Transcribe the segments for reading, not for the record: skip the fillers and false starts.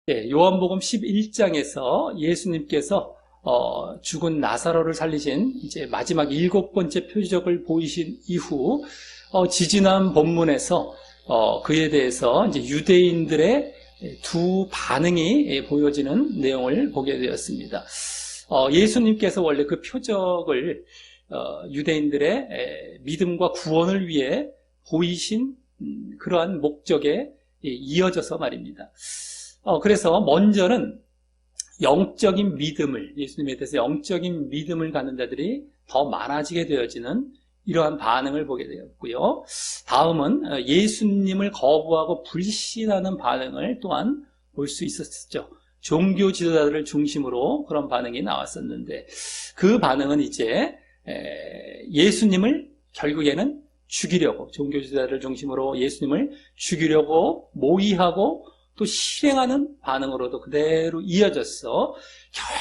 예, 요한복음 11장에서 예수님께서 죽은 나사로를 살리신 이제 마지막 7번째 표적을 보이신 이후 지지난 본문에서 그에 대해서 이제 유대인들의 두 반응이 보여지는 내용을 보게 되었습니다. 예수님께서 원래 그 표적을 유대인들의 믿음과 구원을 위해 보이신 그러한 목적에 이어져서 말입니다. 그래서 먼저는 영적인 믿음을, 예수님에 대해서 영적인 믿음을 갖는 자들이 더 많아지게 되어지는 이러한 반응을 보게 되었고요. 다음은 예수님을 거부하고 불신하는 반응을 또한 볼 수 있었죠. 종교 지도자들을 중심으로 그런 반응이 나왔었는데, 그 반응은 이제 예수님을 결국에는 죽이려고, 종교 지도자들을 중심으로 예수님을 죽이려고 모의하고 또 실행하는 반응으로도 그대로 이어졌어.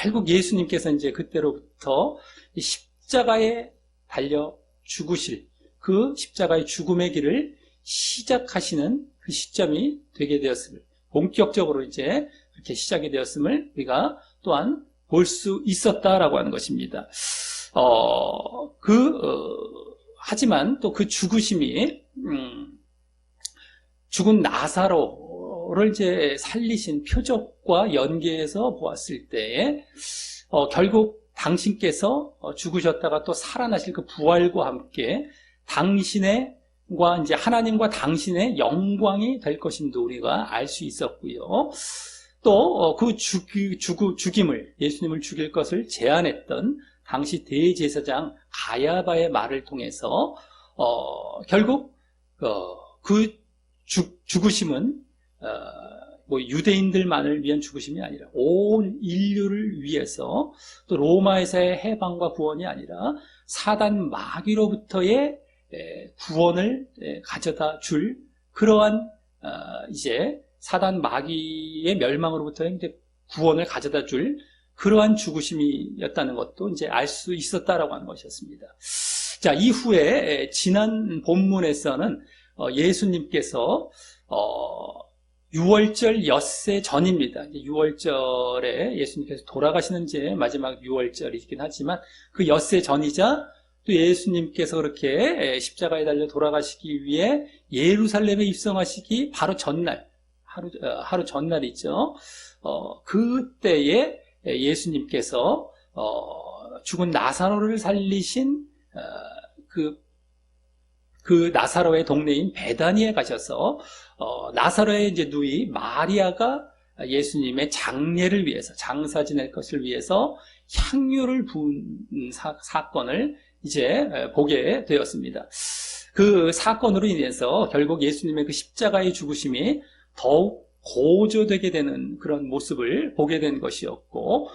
결국 예수님께서 이제 그때로부터 십자가에 달려 죽으실 그 십자가의 죽음의 길을 시작하시는 그 시점이 되게 되었음을, 본격적으로 이제 그렇게 시작이 되었음을 우리가 또한 볼 수 있었다라고 하는 것입니다. 하지만 또 그 죽으심이 죽은 나사로를 이제 살리신 표적과 연계해서 보았을 때에 결국 당신께서 죽으셨다가 또 살아나실 그 부활과 함께 당신과 이제 하나님과 당신의 영광이 될 것임도 우리가 알 수 있었고요. 또 그 죽임을, 예수님을 죽일 것을 제안했던 당시 대제사장 가야바의 말을 통해서 결국 그 죽으심은 유대인들만을 위한 죽으심이 아니라 온 인류를 위해서, 또 로마에서의 해방과 구원이 아니라 사단 마귀로부터의 구원을 가져다 줄 그러한 이제 사단 마귀의 멸망으로부터의 이제 구원을 가져다 줄 그러한 죽으심이었다는 것도 이제 알 수 있었다라고 하는 것이었습니다. 자, 이후에 지난 본문에서는 예수님께서 유월절 엿새 전입니다. 유월절에 예수님께서 돌아가시는 이제 마지막 유월절이긴 하지만 그 엿새 전이자 또 예수님께서 그렇게 십자가에 달려 돌아가시기 위해 예루살렘에 입성하시기 바로 전날, 하루 전날이죠. 그때에 예수님께서 죽은 나사로를 살리신 그 나사로의 동네인 베다니에 가셔서 나사로의 이제 누이 마리아가 예수님의 장례를 위해서, 장사 지낼 것을 위해서 향유를 부은 사건을 이제 보게 되었습니다. 그 사건으로 인해서 결국 예수님의 그 십자가의 죽으심이 더욱 고조되게 되는 그런 모습을 보게 된 것이었고,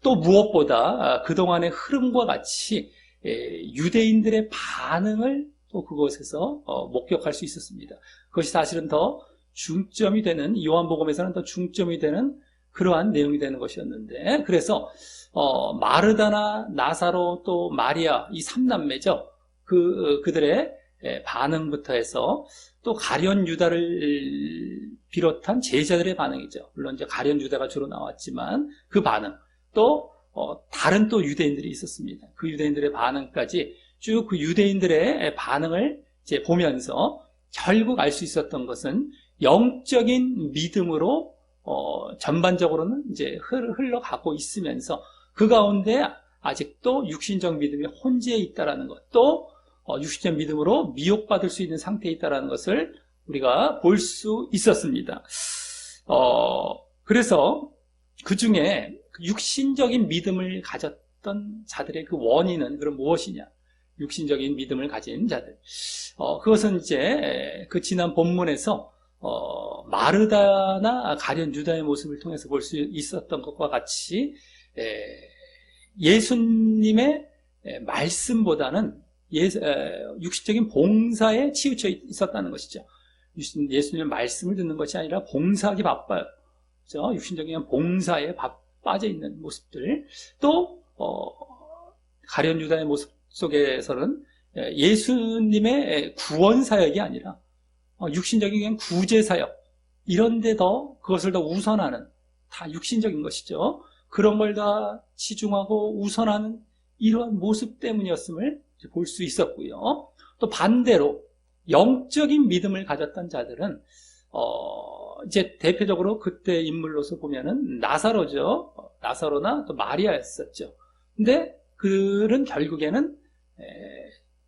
또 무엇보다 그동안의 흐름과 같이 유대인들의 반응을 또 그것에서 목격할 수 있었습니다. 그것이 사실은 더 중점이 되는, 요한복음에서는 더 중점이 되는 그러한 내용이 되는 것이었는데, 그래서 마르다나 나사로 또 마리아, 이 삼남매죠. 그들의 반응부터 해서 또 가룟 유다를 비롯한 제자들의 반응이죠. 물론 이제 가룟 유다가 주로 나왔지만 그 반응, 또 다른 또 유대인들이 있었습니다. 그 유대인들의 반응까지 쭉 그 유대인들의 반응을 이제 보면서 결국 알 수 있었던 것은 영적인 믿음으로 전반적으로는 이제 흘러가고 있으면서 그 가운데 아직도 육신적 믿음이 혼재해 있다라는 것, 또 육신적 믿음으로 미혹받을 수 있는 상태에 있다라는 것을 우리가 볼 수 있었습니다. 그래서 그 중에 육신적인 믿음을 가졌던 자들의 그 원인은 그럼 무엇이냐? 육신적인 믿음을 가진 자들. 그것은 이제 그 지난 본문에서 마르다나 가룟 유다의 모습을 통해서 볼 수 있었던 것과 같이 예수님의 말씀보다는 육신적인 봉사에 치우쳐 있었다는 것이죠. 예수님의 말씀을 듣는 것이 아니라 봉사하기 바빠요. 그렇죠? 육신적인 봉사에 빠져 있는 모습들. 또 가룟 유다의 모습 속에서는 예수님의 구원 사역이 아니라 육신적인 구제 사역, 이런 데 그것을 더 우선하는 다 육신적인 것이죠. 그런 걸 다 치중하고 우선하는 이러한 모습 때문이었음을 볼 수 있었고요. 또 반대로 영적인 믿음을 가졌던 자들은 이제 대표적으로 그때 인물로서 보면은 나사로죠. 나사로나 또 마리아였었죠. 근데 그들은 결국에는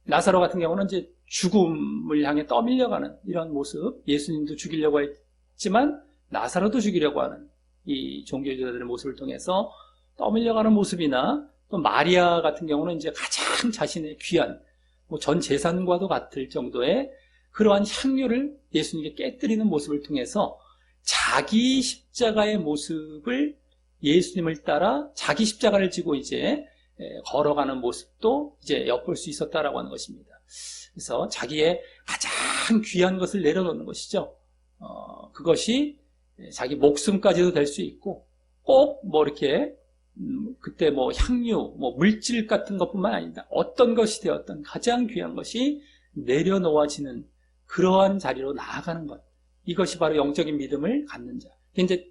나사로 같은 경우는 이제 죽음을 향해 떠밀려가는 이런 모습, 예수님도 죽이려고 했지만 나사로도 죽이려고 하는 이 종교주의자들의 모습을 통해서 떠밀려가는 모습이나 또 마리아 같은 경우는 이제 가장 자신의 귀한 뭐 전 재산과도 같을 정도의 그러한 향유를 예수님께 깨뜨리는 모습을 통해서 자기 십자가의 모습을 예수님을 따라 자기 십자가를 지고 이제 걸어가는 모습도 이제 엿볼 수 있었다라고 하는 것입니다. 그래서 자기의 가장 귀한 것을 내려놓는 것이죠. 그것이 자기 목숨까지도 될 수 있고 꼭 뭐 이렇게 그때 뭐 향유, 뭐 물질 같은 것뿐만 아니다. 어떤 것이 되었던 가장 귀한 것이 내려놓아지는 그러한 자리로 나아가는 것. 이것이 바로 영적인 믿음을 갖는 자. 이제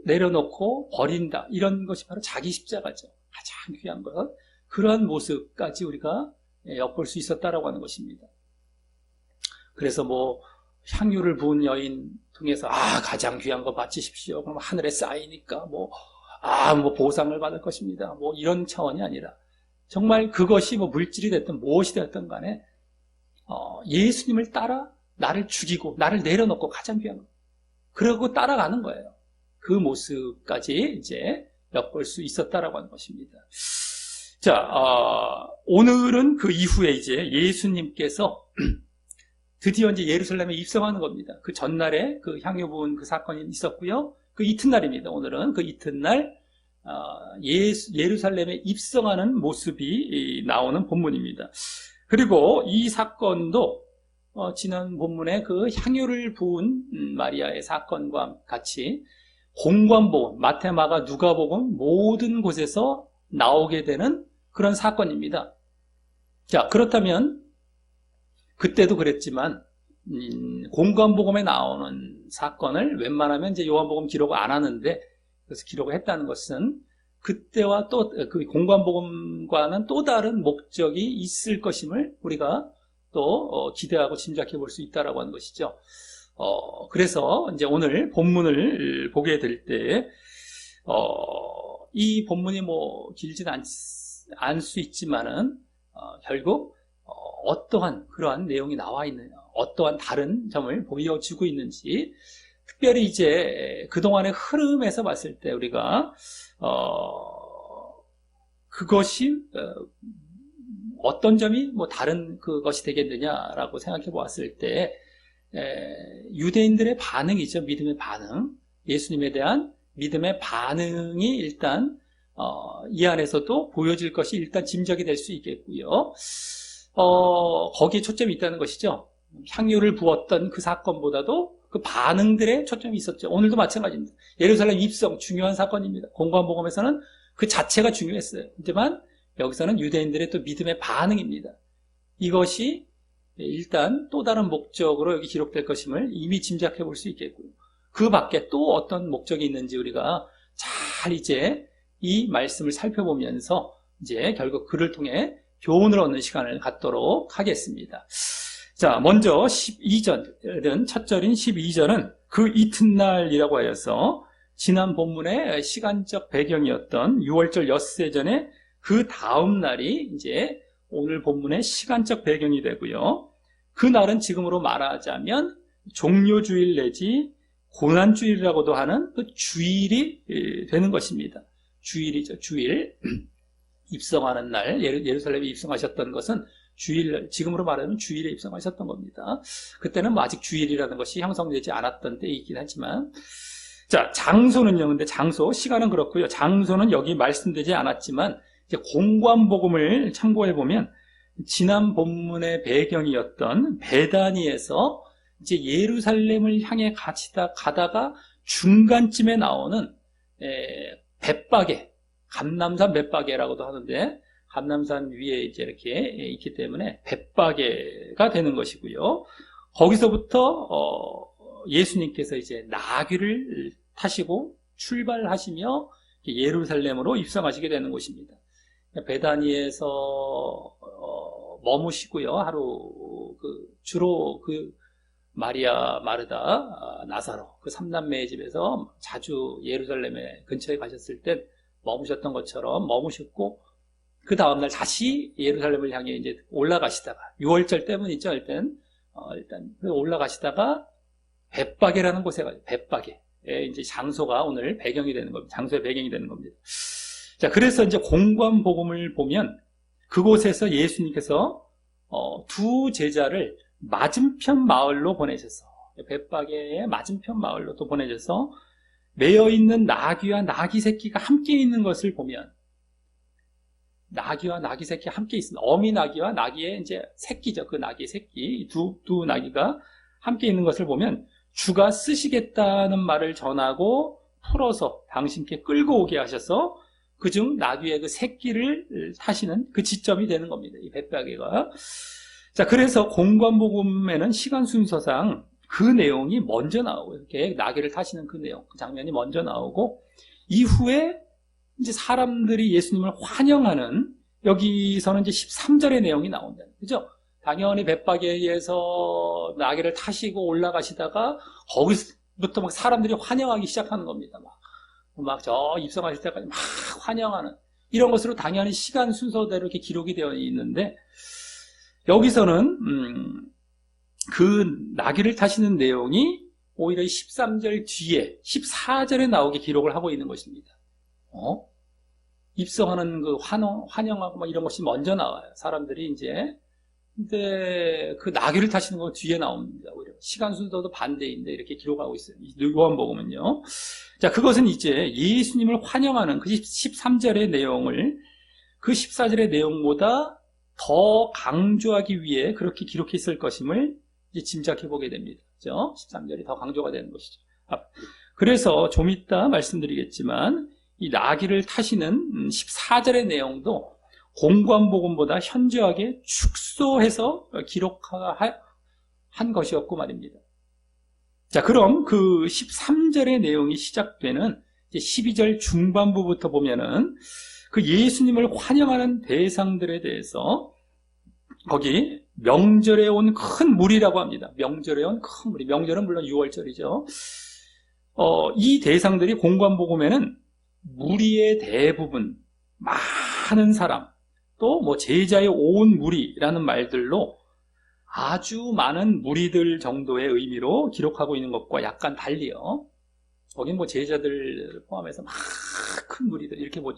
내려놓고 버린다. 이런 것이 바로 자기 십자가죠. 가장 귀한 것. 그러한 모습까지 우리가 엿볼 수 있었다라고 하는 것입니다. 그래서 뭐 향유를 부은 여인 통해서 가장 귀한 거 바치십시오. 그럼 하늘에 쌓이니까 뭐 보상을 받을 것입니다. 뭐 이런 차원이 아니라 정말 그것이 뭐 물질이 됐든 무엇이 됐든 간에 예수님을 따라 나를 죽이고 나를 내려놓고 가장 귀한 거. 그러고 따라가는 거예요. 그 모습까지 이제 엿볼 수 있었다라고 하는 것입니다. 자, 오늘은 그 이후에 이제 예수님께서 드디어 이제 예루살렘에 입성하는 겁니다. 그 전날에 그 향유 부은 그 사건이 있었고요. 그 이튿날입니다. 오늘은 그 이튿날 예루살렘에 입성하는 모습이 나오는 본문입니다. 그리고 이 사건도 지난 본문에 그 향유를 부은 마리아의 사건과 같이 공관복음, 마태, 마가, 누가복음 모든 곳에서 나오게 되는 그런 사건입니다. 자, 그렇다면 그때도 그랬지만 공관복음에 나오는 사건을 웬만하면 이제 요한복음 기록을 안 하는데 그래서 기록을 했다는 것은 그때와 또 그 공관복음과는 또 다른 목적이 있을 것임을 우리가 또 기대하고 짐작해 볼 수 있다라고 하는 것이죠. 그래서 이제 오늘 본문을 보게 될 때 이 본문이 뭐 길지는 않을 수 있지만은 결국 어떠한 그러한 내용이 나와 있는 어떠한 다른 점을 보여주고 있는지 특별히 이제 그동안의 흐름에서 봤을 때 우리가 그것이 어떤 점이 뭐 다른 그것이 되겠느냐라고 생각해 보았을 때 유대인들의 반응이죠. 믿음의 반응, 예수님에 대한 믿음의 반응이 일단 이 안에서도 보여질 것이 일단 짐작이 될 수 있겠고요. 거기에 초점이 있다는 것이죠. 향유를 부었던 그 사건보다도 그 반응들에 초점이 있었죠. 오늘도 마찬가지입니다. 예루살렘 입성 중요한 사건입니다. 공관복음에서는 그 자체가 중요했어요. 하지만 여기서는 유대인들의 또 믿음의 반응입니다. 이것이 일단 또 다른 목적으로 여기 기록될 것임을 이미 짐작해 볼 수 있겠고요. 그 밖에 또 어떤 목적이 있는지 우리가 잘 이제 이 말씀을 살펴보면서 이제 결국 그를 통해 교훈을 얻는 시간을 갖도록 하겠습니다. 자, 먼저 12절은 첫 절인 12절은 그 이튿날이라고 하여서 지난 본문의 시간적 배경이었던 6월절 엿새 전에 그 다음 날이 이제 오늘 본문의 시간적 배경이 되고요. 그 날은 지금으로 말하자면 종료주일 내지 고난주일이라고도 하는 그 주일이 되는 것입니다. 주일이죠. 주일. 입성하는 날, 예루살렘에 입성하셨던 것은 주일, 지금으로 말하면 주일에 입성하셨던 겁니다. 그때는 뭐 아직 주일이라는 것이 형성되지 않았던 때이긴 하지만, 자, 장소는요. 근데 장소, 시간은 그렇고요. 장소는 여기 말씀되지 않았지만, 이제 공관복음을 참고해 보면, 지난 본문의 배경이었던 베다니에서 이제 예루살렘을 향해 가다가 중간쯤에 나오는 벳바게, 감람산 벳바게라고도 하는데 감람산 위에 이제 이렇게 있기 때문에 벳바게가 되는 것이고요. 거기서부터 예수님께서 이제 나귀를 타시고 출발하시며 예루살렘으로 입성하시게 되는 곳입니다. 베다니에서 머무시고요. 하루 주로 마리아, 마르다, 나사로 그 3남매의 집에서 자주 예루살렘에 근처에 가셨을 때 머무셨던 것처럼 머무셨고, 그 다음날 다시 예루살렘을 향해 이제 올라가시다가 6월절 때문이죠. 일단 올라가시다가 벳바게라는 곳에 가요. 벳바게. 이제 장소가 오늘 배경이 되는 겁니다. 장소의 배경이 되는 겁니다. 자, 그래서 이제 공관복음을 보면 그곳에서 예수님께서 두 제자를 맞은편 마을로 보내셔서, 벳바게의 맞은편 마을로 또 보내셔서 매여 있는 나귀와 나귀 새끼가 함께 있는 것을 보면, 나귀와 나귀 새끼가 함께 있습니다. 어미 나귀와 나귀의 이제 새끼죠. 그 나귀의 새끼, 두 나귀가 함께 있는 것을 보면 주가 쓰시겠다는 말을 전하고 풀어서 당신께 끌고 오게 하셔서 그중 나귀의 그 새끼를 타시는 그 지점이 되는 겁니다. 이 벳바게가. 자, 그래서 공관복음에는 시간 순서상 그 내용이 먼저 나오고, 이렇게 나귀를 타시는 그 내용, 그 장면이 먼저 나오고, 이후에 이제 사람들이 예수님을 환영하는, 여기서는 이제 13절의 내용이 나온다. 그죠? 당연히 벳바게에서 나귀를 타시고 올라가시다가 거기서부터 막 사람들이 환영하기 시작하는 겁니다. 막 저 입성하실 때까지 막 환영하는 이런 것으로 당연히 시간 순서대로 이렇게 기록이 되어 있는데, 여기서는 그 나귀를 타시는 내용이 오히려 13절 뒤에 14절에 나오게 기록을 하고 있는 것입니다. 입성하는 그 환영하고 막 이런 것이 먼저 나와요. 사람들이 이제. 근데 그 나귀를 타시는 건 뒤에 나옵니다. 오히려 시간 순서도 반대인데 이렇게 기록하고 있어요. 요한복음은요. 자, 그것은 이제 예수님을 환영하는 그 13절의 내용을 그 14절의 내용보다 더 강조하기 위해 그렇게 기록했을 것임을 이제 짐작해 보게 됩니다. 그죠? 13절이 더 강조가 되는 것이죠. 그래서 좀 이따 말씀드리겠지만 이 나귀를 타시는 14절의 내용도 공관복음보다 현저하게 축소해서 기록한 것이었고 말입니다. 자, 그럼 그 13절의 내용이 시작되는 이제 12절 중반부부터 보면은 그 예수님을 환영하는 대상들에 대해서 거기 명절에 온 큰 무리라고 합니다. 명절에 온 큰 무리. 명절은 물론 6월절이죠. 이 대상들이 공관복음에는 무리의 대부분, 많은 사람, 또 뭐 제자의 온 무리라는 말들로 아주 많은 무리들 정도의 의미로 기록하고 있는 것과 약간 달리요. 거긴 뭐 제자들 포함해서 막 큰 무리들, 이렇게 뭐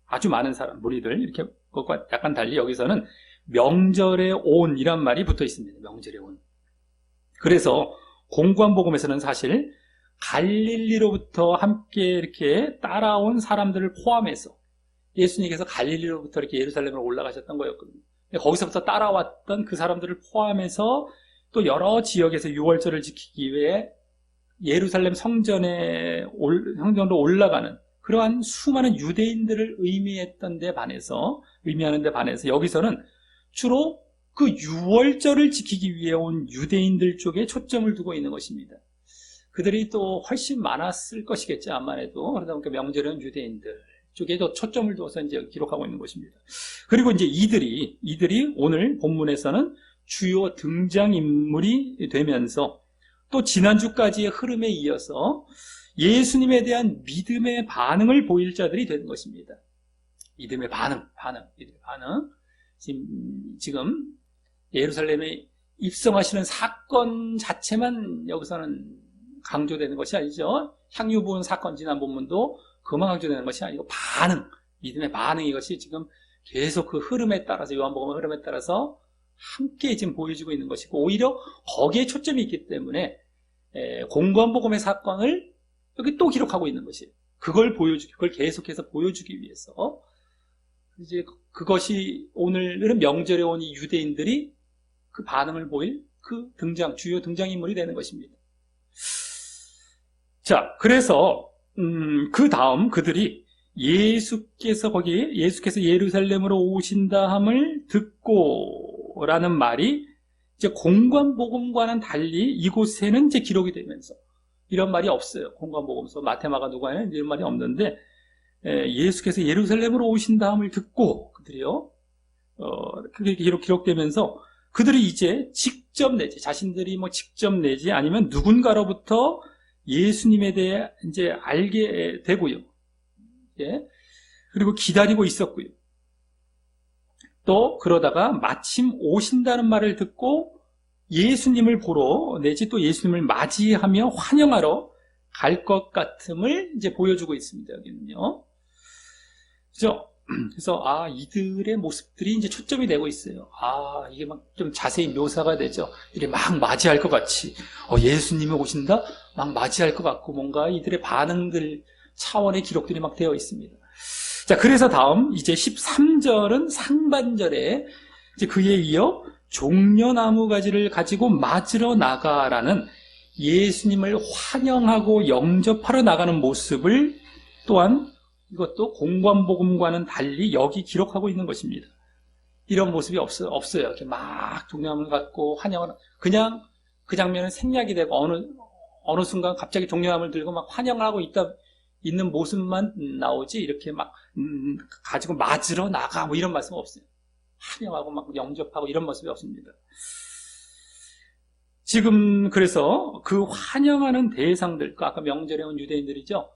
아주 많은 사람, 무리들, 이렇게 그것과 약간 달리 여기서는 명절에 온이란 말이 붙어 있습니다. 명절에 온. 그래서 공관복음에서는 사실 갈릴리로부터 함께 이렇게 따라온 사람들을 포함해서 예수님께서 갈릴리로부터 이렇게 예루살렘으로 올라가셨던 거였거든요. 거기서부터 따라왔던 그 사람들을 포함해서 또 여러 지역에서 6월절을 지키기 위해 예루살렘 성전으로 올라가는 그러한 수많은 유대인들을 의미하는 데 반해서 여기서는 주로 그 6월절을 지키기 위해 온 유대인들 쪽에 초점을 두고 있는 것입니다. 그들이 또 훨씬 많았을 것이겠죠, 아무래도. 그러다 보니까 명절은 유대인들 쪽에도 초점을 두어서 이제 기록하고 있는 것입니다. 그리고 이제 이들이 오늘 본문에서는 주요 등장인물이 되면서 또 지난주까지의 흐름에 이어서 예수님에 대한 믿음의 반응을 보일 자들이 되는 것입니다. 믿음의 반응. 지금 예루살렘에 입성하시는 사건 자체만 여기서는 강조되는 것이 아니죠. 향유 부은 사건, 지난 본문도 그만 강조되는 것이 아니고 믿음의 반응, 이것이 지금 계속 그 흐름에 따라서, 요한복음의 흐름에 따라서 함께 지금 보여지고 있는 것이고, 오히려 거기에 초점이 있기 때문에 공관복음의 사건을 여기 또 기록하고 있는 것이에요. 그걸 계속해서 보여주기 위해서. 이제 그것이 오늘은 명절에 온 이 유대인들이 그 반응을 보일 그 주요 등장인물이 되는 것입니다. 자, 그래서 그 다음 그들이 예수께서 예루살렘으로 오신다 함을 듣고라는 말이 이제 공관복음과는 달리 이곳에는 이제 기록이 되면서 이런 말이 없어요. 공관복음서, 마태마가 누가에는 이런 말이 없는데 예수께서 예루살렘으로 오신 다음을 듣고 그들이요, 그게 기록되면서 그들이 이제 직접 내지, 자신들이 뭐 직접 내지 아니면 누군가로부터 예수님에 대해 이제 알게 되고요. 예. 그리고 기다리고 있었고요. 또 그러다가 마침 오신다는 말을 듣고 예수님을 보러 내지 또 예수님을 맞이하며 환영하러 갈 것 같음을 이제 보여주고 있습니다. 여기는요. 그죠? 그래서 이들의 모습들이 이제 초점이 되고 있어요. 이게 막 좀 자세히 묘사가 되죠. 이게 막 맞이할 것 같이 예수님이 오신다? 막 맞이할 것 같고 뭔가 이들의 반응들 차원의 기록들이 막 되어 있습니다. 자, 그래서 다음 이제 13절은 상반절에 이제 그에 이어 종려나무 가지를 가지고 맞으러 나가라는 예수님을 환영하고 영접하러 나가는 모습을 또한 이것도 공관복음과는 달리 여기 기록하고 있는 것입니다. 이런 모습이 없어요. 이렇게 막 종려나무를 갖고 환영을, 그냥 그 장면은 생략이 되고 어느 순간 갑자기 종려나무를 들고 막 환영을 하고 있는 모습만 나오지, 이렇게 막 가지고 맞으러 나가 뭐 이런 말씀은 없어요. 환영하고 막 영접하고 이런 모습이 없습니다. 지금 그래서 그 환영하는 대상들, 아까 명절에 온 유대인들이죠.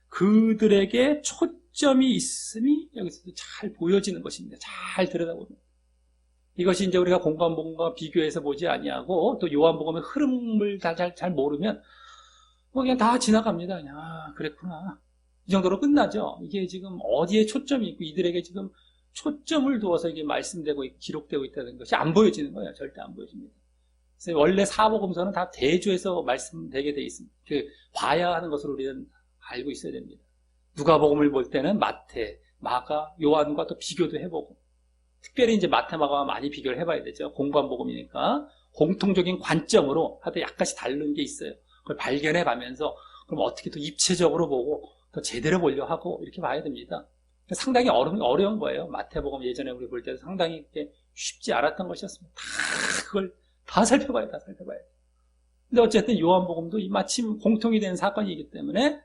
그들에게 초점이 있음이 여기서도 잘 보여지는 것입니다. 잘 들여다보면. 이것이 이제 우리가 공관복음과 비교해서 보지 아니하고 또 요한복음의 흐름을 잘 모르면 뭐 그냥 다 지나갑니다. 그냥 그랬구나. 이 정도로 끝나죠. 이게 지금 어디에 초점이 있고 이들에게 지금 초점을 두어서 이게 말씀되고 기록되고 있다는 것이 안 보여지는 거예요. 절대 안 보여집니다. 그래서 원래 사복음서는 다 대조해서 말씀되게 돼 있습니다. 봐야 하는 것을 우리는 알고 있어야 됩니다. 누가복음을 볼 때는 마태, 마가, 요한과 또 비교도 해보고, 특별히 이제 마태, 마가와 많이 비교를 해봐야 되죠. 공관복음이니까 공통적인 관점으로 하여튼 약간씩 다른 게 있어요. 그걸 발견해 가면서 그럼 어떻게 또 입체적으로 보고 더 제대로 보려 하고 이렇게 봐야 됩니다. 상당히 어려운 거예요. 마태복음 예전에 우리 볼 때도 상당히 쉽지 않았던 것이었습니다. 그걸 다 살펴봐야 돼. 근데 어쨌든 요한복음도 마침 공통이 된 사건이기 때문에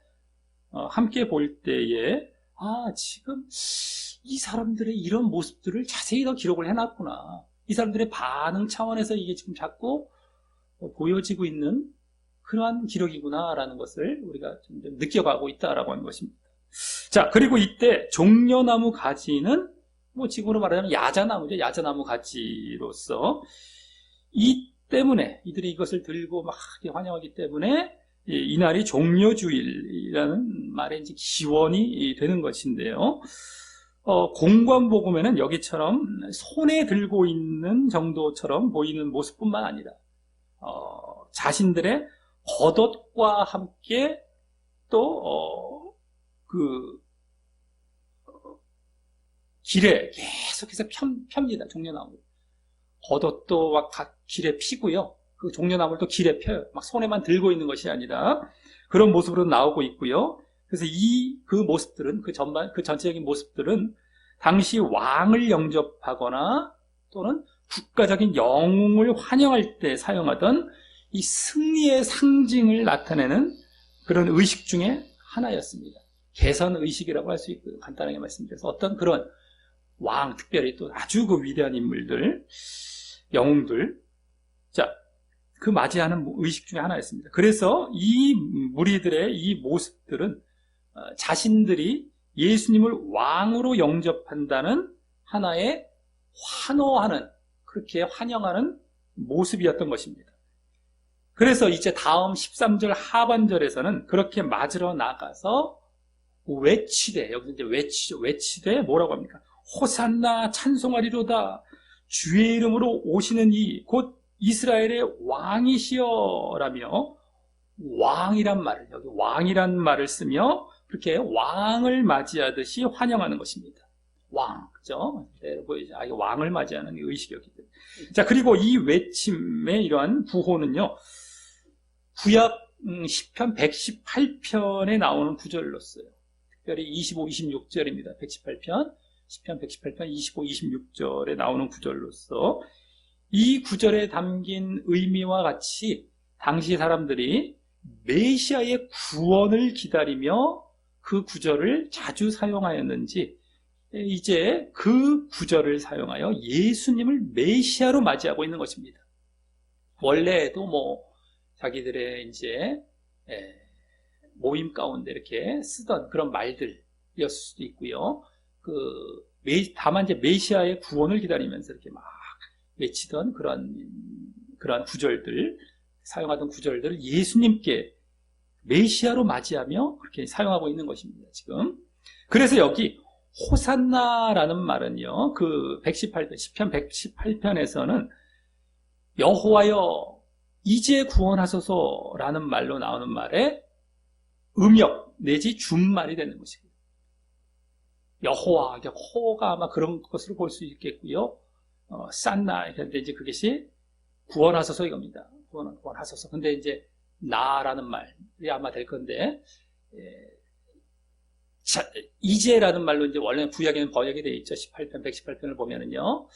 함께 볼 때에 지금 이 사람들의 이런 모습들을 자세히 더 기록을 해놨구나. 이 사람들의 반응 차원에서 이게 지금 자꾸 보여지고 있는 그러한 기록이구나라는 것을 우리가 좀 느껴가고 있다라고 하는 것입니다. 자, 그리고 이때 종려나무 가지는 뭐 지금으로 말하자면 야자나무죠. 야자나무 가지로서 이 때문에 이들이 이것을 들고 막 환영하기 때문에 이날이 종려주일이라는 말에 이제 기원이 되는 것인데요. 공관복음에는 여기처럼 손에 들고 있는 정도처럼 보이는 모습뿐만 아니라 자신들의 겉옷과 함께 또 길에 계속해서 펴니다. 종려나무 겉옷도 막 길에 피고요. 그 종려나무를 또 길에 펴요. 막 손에만 들고 있는 것이 아니라 그런 모습으로 나오고 있고요. 그래서 그 모습들은 그 전체적인 모습들은 당시 왕을 영접하거나 또는 국가적인 영웅을 환영할 때 사용하던 이 승리의 상징을 나타내는 그런 의식 중에 하나였습니다. 개선 의식이라고 할 수 있고요. 간단하게 말씀드려서 어떤 그런 왕, 특별히 또 아주 그 위대한 인물들, 영웅들, 자, 그 맞이하는 의식 중에 하나였습니다. 그래서 이 무리들의 이 모습들은 자신들이 예수님을 왕으로 영접한다는 하나의 환호하는, 그렇게 환영하는 모습이었던 것입니다. 그래서 이제 다음 13절 하반절에서는 그렇게 맞으러 나가서 외치되, 여기서 이제 외치되 뭐라고 합니까? 호산나 찬송하리로다. 주의 이름으로 오시는 이 곧 이스라엘의 왕이시여라며 왕이란 말을, 여기 왕이란 말을 쓰며 그렇게 왕을 맞이하듯이 환영하는 것입니다. 왕, 그죠? 네, 보이죠? 이거 왕을 맞이하는 의식이었기 때문에. 자, 그리고 이 외침의 이러한 부호는요, 구약 시편 118편에 나오는 구절로써요. 특별히 25, 26절입니다. 118편, 시편 118편 25, 26절에 나오는 구절로서 이 구절에 담긴 의미와 같이 당시 사람들이 메시아의 구원을 기다리며 그 구절을 자주 사용하였는지 이제 그 구절을 사용하여 예수님을 메시아로 맞이하고 있는 것입니다. 원래도 자기들의 이제 모임 가운데 이렇게 쓰던 그런 말들이었을 수도 있고요. 다만 이제 메시아의 구원을 기다리면서 이렇게 막 외치던 그런 구절들, 사용하던 구절들을 예수님께 메시아로 맞이하며 그렇게 사용하고 있는 것입니다, 지금. 그래서 여기 호산나라는 말은요, 시편 118편에서는 여호와여 이제 구원하소서라는 말로 나오는 말에 음역 내지 준말이 되는 것입니다. 여호와, 호가 아마 그런 것으로 볼 수 있겠고요. 산나, 근데 이제 그것이 구원하소서 이겁니다. 구원하소서. 근데 이제 나라는 말이 아마 될 건데, 이제라는 말로 이제 원래 구약에는 번역이 되어 있죠. 118편을 보면은요.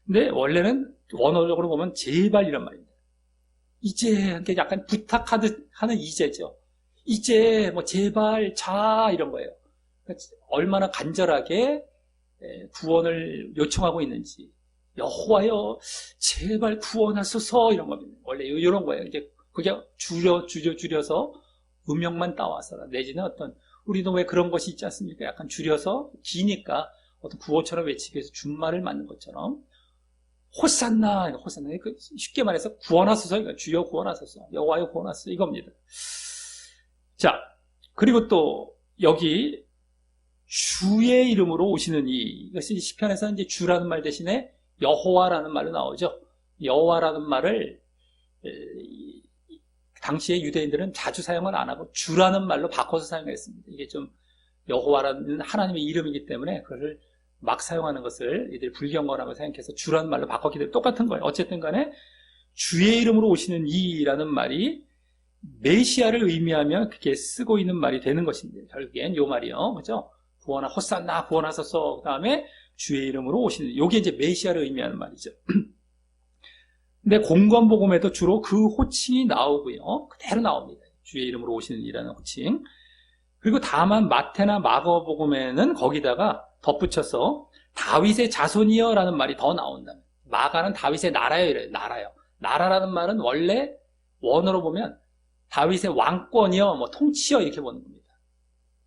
근데 원래는 원어적으로 보면 제발 이런 말입니다. 이제, 약간 부탁하듯 하는 이제죠. 이제, 제발, 이런 거예요. 얼마나 간절하게 구원을 요청하고 있는지. 여호와여, 제발 구원하소서, 이런 겁니다. 원래 이런 거예요. 이제 그게 줄여서 음역만 따와서, 내지는 우리도 왜 그런 것이 있지 않습니까? 약간 줄여서 기니까 어떤 구호처럼 외치기 위해서 준말을 맞는 것처럼. 호산나, 쉽게 말해서 구원하소서, 주여 구원하소서, 여호와여 구원하소서, 이겁니다. 자, 그리고 또 여기 주의 이름으로 오시는 이것이 시편에서 이제 주라는 말 대신에 여호와라는 말로 나오죠. 여호와라는 말을 당시에 유대인들은 자주 사용을 안 하고 주라는 말로 바꿔서 사용했습니다. 이게 좀 여호와라는 하나님의 이름이기 때문에 그것을 막 사용하는 것을 이들이 불경건하고 생각해서 주라는 말로 바꿨기 때문에 똑같은 거예요. 어쨌든 간에 주의 이름으로 오시는 이라는 말이 메시아를 의미하며 그렇게 쓰고 있는 말이 되는 것입니다. 결국엔 요 말이요. 그죠? 호산나, 구원하소서, 그 다음에 주의 이름으로 오시는, 요게 이제 메시아를 의미하는 말이죠. 근데 공관복음에도 주로 그 호칭이 나오고요. 그대로 나옵니다. 주의 이름으로 오시는 이라는 호칭. 그리고 다만 마태나 마가복음에는 거기다가 덧붙여서 다윗의 자손이여라는 말이 더 나온다. 마가는 다윗의 나라여 이래요. 나라라는 말은 원래 원어로 보면 다윗의 왕권이여, 통치여 이렇게 보는 겁니다.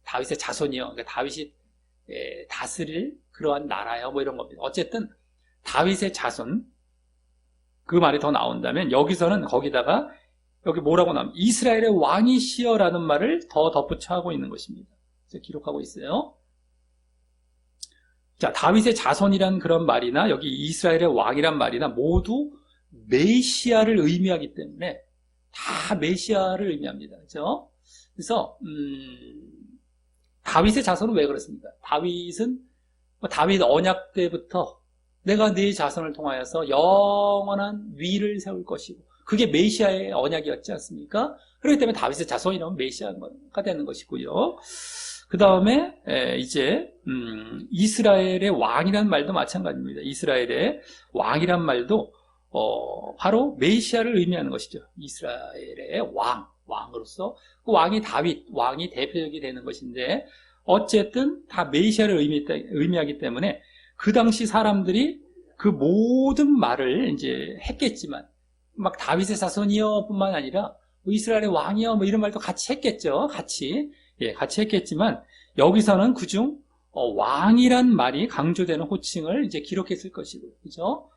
다윗의 자손이여, 그러니까 다윗이 다스릴 그러한 나라여 이런 겁니다. 어쨌든 다윗의 자손, 그 말이 더 나온다면 여기서는 거기다가 여기 뭐라고 나오면 이스라엘의 왕이시여라는 말을 더 덧붙여 하고 있는 것입니다. 그래서 기록하고 있어요. 자, 다윗의 자손이란 그런 말이나 여기 이스라엘의 왕이란 말이나 모두 메시아를 의미하기 때문에 다 메시아를 의미합니다. 그렇죠? 그래서 다윗의 자손은 왜 그렇습니까? 다윗은 다윗 언약 때부터 내가 네 자손을 통하여서 영원한 위를 세울 것이고 그게 메시아의 언약이었지 않습니까? 그렇기 때문에 다윗의 자손이라면 메시아가 되는 것이고요. 그 다음에 이제 이스라엘의 왕이라는 말도 마찬가지입니다. 이스라엘의 왕이란 말도 바로 메시아를 의미하는 것이죠. 이스라엘의 왕으로서 그 왕이 다윗, 왕이 대표적이 되는 것인데 어쨌든 다 메시아를 의미하기 때문에 그 당시 사람들이 그 모든 말을 이제 했겠지만 막 다윗의 자손이여 뿐만 아니라 이스라엘의 왕이여 이런 말도 같이 했겠죠. 같이 했겠지만 여기서는 그중 왕이란 말이 강조되는 호칭을 이제 기록했을 것이고, 그죠?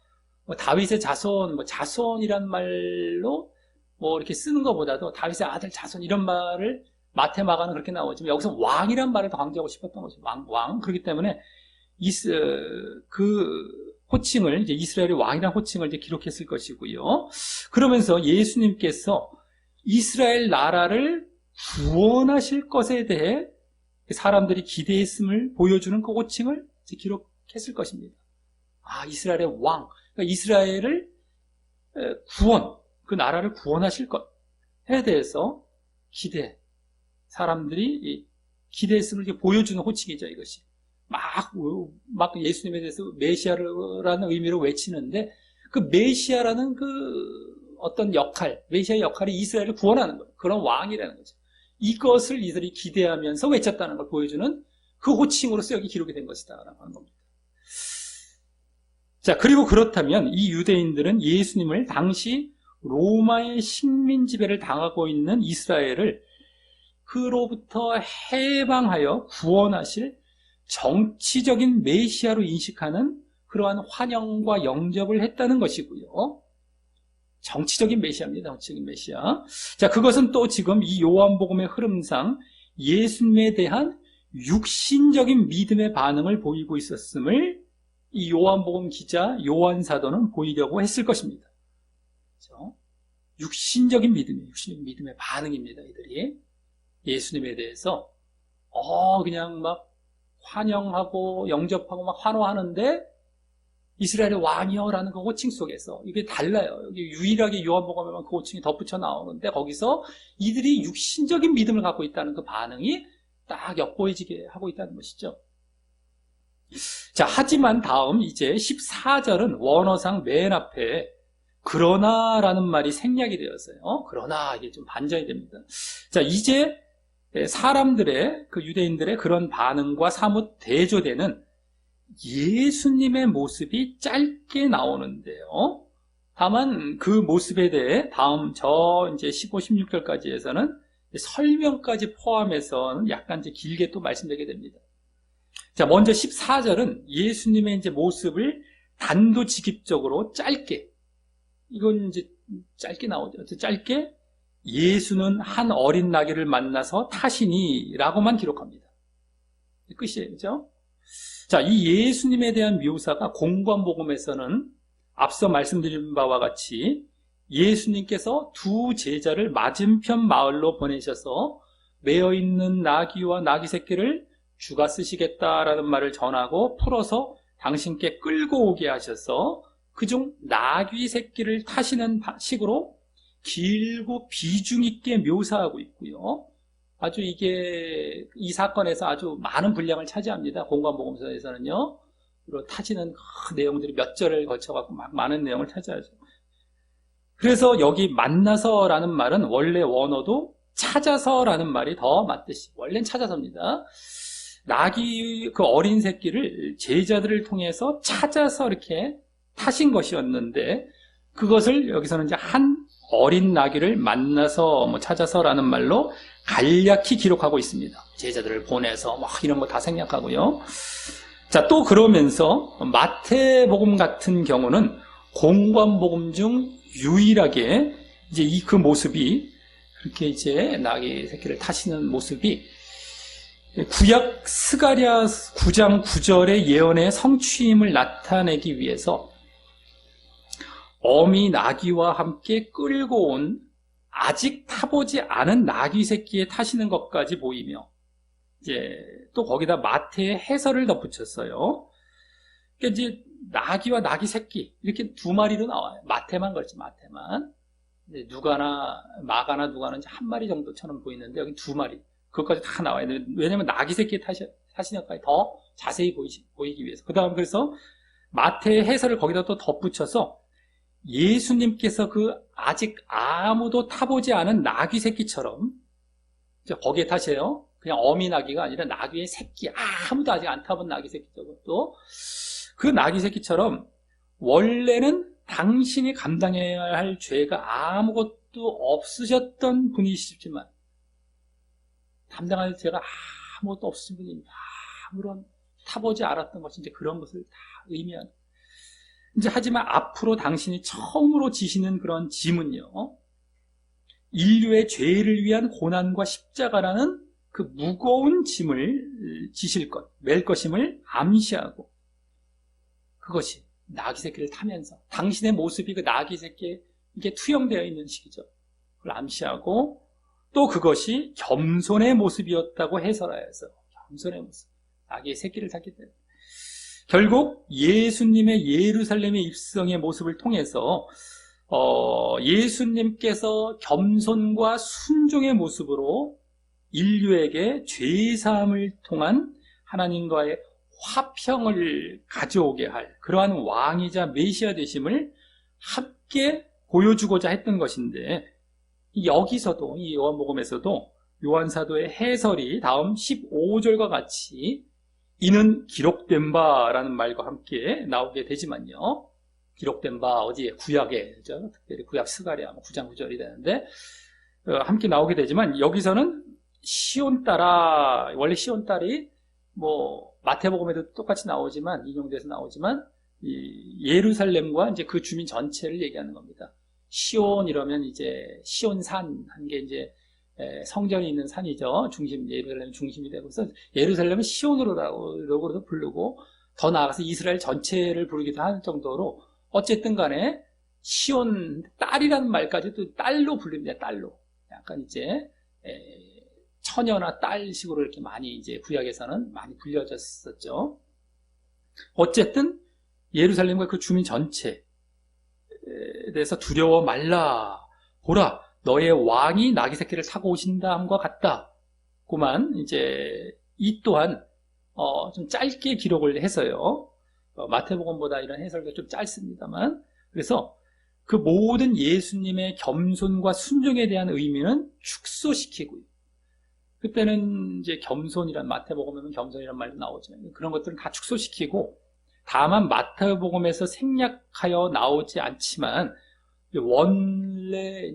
다윗의 자손, 자손이란 말로 이렇게 쓰는 것보다도 다윗의 아들 자손 이런 말을 마태 마가는 그렇게 나오지만 여기서 왕이란 말을 더 강조하고 싶었던 거죠. 왕. 그렇기 때문에 그 호칭을 이제 이스라엘의 왕이라는 호칭을 이제 기록했을 것이고요. 그러면서 예수님께서 이스라엘 나라를 구원하실 것에 대해 사람들이 기대했음을 보여주는 그 호칭을 이제 기록했을 것입니다. 이스라엘의 왕, 그러니까 이스라엘을 그 나라를 구원하실 것에 대해서 사람들이 기대했음을 이렇게 보여주는 호칭이죠, 이것이. 막 예수님에 대해서 메시아라는 의미로 외치는데 그 메시아라는 어떤 역할, 메시아의 역할이 이스라엘을 구원하는 거예요. 그런 왕이라는 거죠. 이것을 이들이 기대하면서 외쳤다는 걸 보여주는 그 호칭으로서 여기 기록이 된 것이다라고 하는 겁니다. 자, 그리고 그렇다면 이 유대인들은 예수님을 당시 로마의 식민 지배를 당하고 있는 이스라엘을 그로부터 해방하여 구원하실 정치적인 메시아로 인식하는 그러한 환영과 영접을 했다는 것이고요. 정치적인 메시아입니다. 정치적인 메시아. 자, 그것은 또 지금 이 요한복음의 흐름상 예수님에 대한 육신적인 믿음의 반응을 보이고 있었음을 이 요한복음 기자 요한 사도는 보이려고 했을 것입니다. 그렇죠? 육신적인 믿음의 반응입니다. 이들이 예수님에 대해서 그냥 막 환영하고 영접하고 막 환호하는데 이스라엘의 왕이여라는 그 호칭 속에서 이게 달라요. 여기 유일하게 요한복음에만 그 호칭이 덧붙여 나오는데 거기서 이들이 육신적인 믿음을 갖고 있다는 그 반응이 딱 엿보이지게 하고 있다는 것이죠. 자, 하지만 다음 이제 14절은 원어상 맨 앞에 그러나라는 말이 생략이 되었어요. 그러나 이게 좀 반전이 됩니다. 자, 이제 사람들의 그 유대인들의 그런 반응과 사뭇 대조되는 예수님의 모습이 짧게 나오는데요. 다만 그 모습에 대해 다음 이제 15, 16절까지에서는 설명까지 포함해서는 약간 이제 길게 또 말씀드리게 됩니다. 자, 먼저 14절은 예수님의 이제 모습을 단도직입적으로 짧게, 이건 이제 짧게 나오죠. 짧게 예수는 한 어린 나귀를 만나서 타시니 라고만 기록합니다. 끝이에요. 그죠? 자, 이 예수님에 대한 묘사가 공관복음에서는 앞서 말씀드린 바와 같이 예수님께서 두 제자를 맞은편 마을로 보내셔서 매어있는 나귀와 나귀 새끼를 주가 쓰시겠다라는 말을 전하고 풀어서 당신께 끌고 오게 하셔서 그중 나귀 새끼를 타시는 식으로 길고 비중 있게 묘사하고 있고요. 아주 이게 이 사건에서 아주 많은 분량을 차지합니다. 공관복음서에서는요. 그리고 타시는 그 내용들이 몇 절을 거쳐갖고 막 많은 내용을 차지하죠. 그래서 여기 만나서라는 말은 원래 원어도 찾아서라는 말이 더 맞듯이 원래는 찾아서입니다. 나귀 그 어린 새끼를 제자들을 통해서 찾아서 이렇게 타신 것이었는데 그것을 여기서는 이제 한 어린 나귀를 만나서 찾아서라는 말로 간략히 기록하고 있습니다. 제자들을 보내서 막 이런 거 다 생략하고요. 자, 또 그러면서 마태복음 같은 경우는 공관복음 중 유일하게 이제 그 모습이 그렇게 이제 나귀 새끼를 타시는 모습이 구약 스가랴 9장 9절의 예언의 성취임을 나타내기 위해서 어미 나귀와 함께 끌고 온 아직 타보지 않은 나귀 새끼에 타시는 것까지 보이며 이제 또 거기다 마태의 해설을 덧붙였어요. 그러니까 이제 나귀와 나귀 새끼 이렇게 두 마리로 나와요. 마태만 그렇지 마태만. 누가나 마가나 누가는 이제 한 마리 정도처럼 보이는데 여기 두 마리. 그것까지 다 나와요. 왜냐하면 나귀 새끼에 타시는 것까지 더 자세히 보이기 위해서. 그 다음 그래서 마태의 해설을 거기다 또 덧붙여서 예수님께서 그 아직 아무도 타보지 않은 나귀 새끼처럼 거기에 타세요. 그냥 어미 나귀가 아니라 나귀의 새끼, 아무도 아직 안 타본 나귀 새끼죠. 또 그 나귀 새끼처럼 원래는 당신이 감당해야 할 죄가 아무것도 없으셨던 분이시지만 감당할 죄가 아무것도 없으신 분입니다. 아무런 타보지 않았던 것이 이제 그런 것을 다 의미하는. 이제 하지만 앞으로 당신이 처음으로 지시는 그런 짐은요, 인류의 죄를 위한 고난과 십자가라는 그 무거운 짐을 지실 것, 맬 것임을 암시하고, 그것이 나귀 새끼를 타면서 당신의 모습이 그 나귀 새끼에 이게 투영되어 있는 시기죠. 그걸 암시하고 또 그것이 겸손의 모습이었다고 해설하여서 겸손의 모습, 나귀의 새끼를 탔기 때문에 결국 예수님의 예루살렘의 입성의 모습을 통해서 예수님께서 겸손과 순종의 모습으로 인류에게 죄사함을 통한 하나님과의 화평을 가져오게 할 그러한 왕이자 메시아 되심을 함께 보여주고자 했던 것인데, 여기서도 이 요한복음에서도 요한사도의 해설이 다음 15절과 같이 이는 기록된 바라는 말과 함께 나오게 되지만요. 기록된 바 어디에? 구약에, 그죠? 특별히 구약 스가랴 9장 9절이 되는데 함께 나오게 되지만 여기서는 시온딸아, 원래 시온딸이 뭐 마태복음에도 똑같이 나오지만 인용돼서 나오지만 이 예루살렘과 이제 그 주민 전체를 얘기하는 겁니다. 시온 이러면 이제 시온산 한 게 이제 성전이 있는 산이죠. 예루살렘 중심이 되고, 그래서 예루살렘은 시온으로도 부르고, 더 나아가서 이스라엘 전체를 부르기도 하는 정도로, 어쨌든 간에, 시온 딸이라는 말까지도 딸로 불립니다. 딸로. 약간 이제, 처녀나 딸식으로 이렇게 많이 이제 구약에서는 많이 불려졌었죠. 어쨌든, 예루살렘과 그 주민 전체에 대해서 두려워 말라. 보라. 너의 왕이 나귀 새끼를 타고 오신다함과 같다고만 이제 이 또한 좀 짧게 기록을 해서요. 마태복음보다 이런 해설도 좀 짧습니다만, 그래서 그 모든 예수님의 겸손과 순종에 대한 의미는 축소시키고요. 그때는 이제 겸손이란, 마태복음에는 겸손이란 말도 나오지만 그런 것들은 다 축소시키고, 다만 마태복음에서 생략하여 나오지 않지만 원래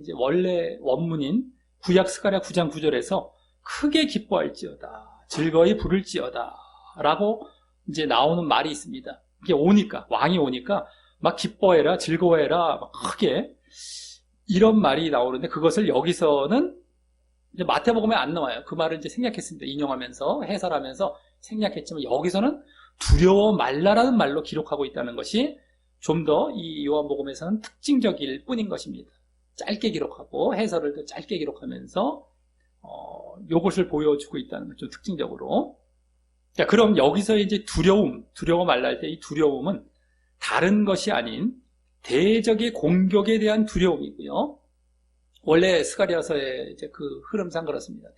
원문인 구약 스가랴 9장 9절에서 크게 기뻐할지어다, 즐거이 부를지어다 라고 이제 나오는 말이 있습니다. 이게 오니까, 왕이 오니까 막 기뻐해라, 즐거워해라, 막 크게 이런 말이 나오는데, 그것을 여기서는 이제 마태복음에 안 나와요. 그 말을 이제 생략했습니다. 인용하면서 해설하면서 생략했지만 여기서는 두려워 말라라는 말로 기록하고 있다는 것이 좀 더 이 요한복음에서는 특징적일 뿐인 것입니다. 짧게 기록하고 해설을 더 짧게 기록하면서 요것을 보여주고 있다는 것, 좀 특징적으로. 자, 그럼 여기서 이제 두려워 말라 할 때 이 두려움은 다른 것이 아닌 대적의 공격에 대한 두려움이고요. 원래 스가랴서의 이제 그 흐름상 그렇습니다.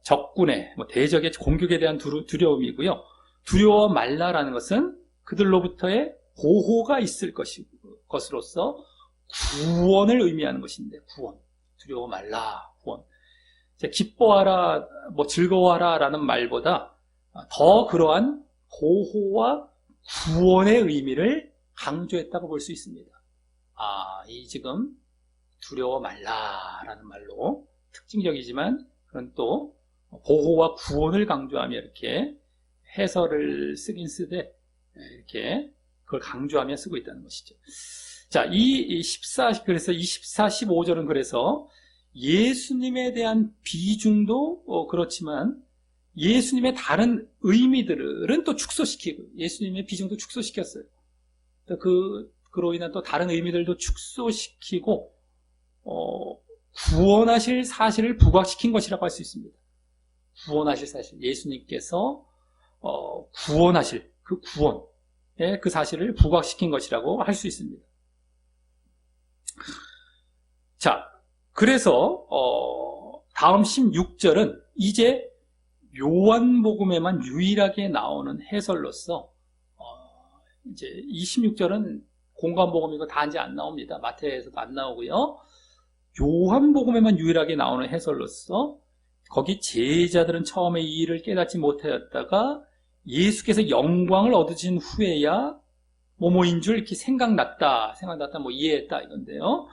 적군의 대적의 공격에 대한 두려움이고요. 두려워 말라라는 것은 그들로부터의 보호가 있을 것으로서 구원을 의미하는 것인데, 구원. 두려워 말라, 구원. 기뻐하라, 즐거워하라 라는 말보다 더 그러한 보호와 구원의 의미를 강조했다고 볼 수 있습니다. 이 지금 두려워 말라라는 말로 특징적이지만, 그런 또 보호와 구원을 강조하며 이렇게 해설을 쓰긴 쓰되 이렇게 그걸 강조하며 쓰고 있다는 것이죠. 자, 그래서 14, 15절은 그래서 예수님에 대한 비중도 그렇지만 예수님의 다른 의미들은 또 축소시키고, 예수님의 비중도 축소시켰어요. 그로 인한 또 다른 의미들도 축소시키고 구원하실 사실을 부각시킨 것이라고 할 수 있습니다. 구원하실 사실, 예수님께서 구원하실 그 구원의 그 사실을 부각시킨 것이라고 할 수 있습니다. 자, 그래서 다음 16절은 이제 요한복음에만 유일하게 나오는 해설로서 이제 26절은 공관복음이고 다 이제 안 나옵니다. 마태에서도 안 나오고요. 요한복음에만 유일하게 나오는 해설로서 거기 제자들은 처음에 이 일을 깨닫지 못하였다가 예수께서 영광을 얻으신 후에야 뭐뭐인 줄 이렇게 생각났다, 이해했다 이건데요.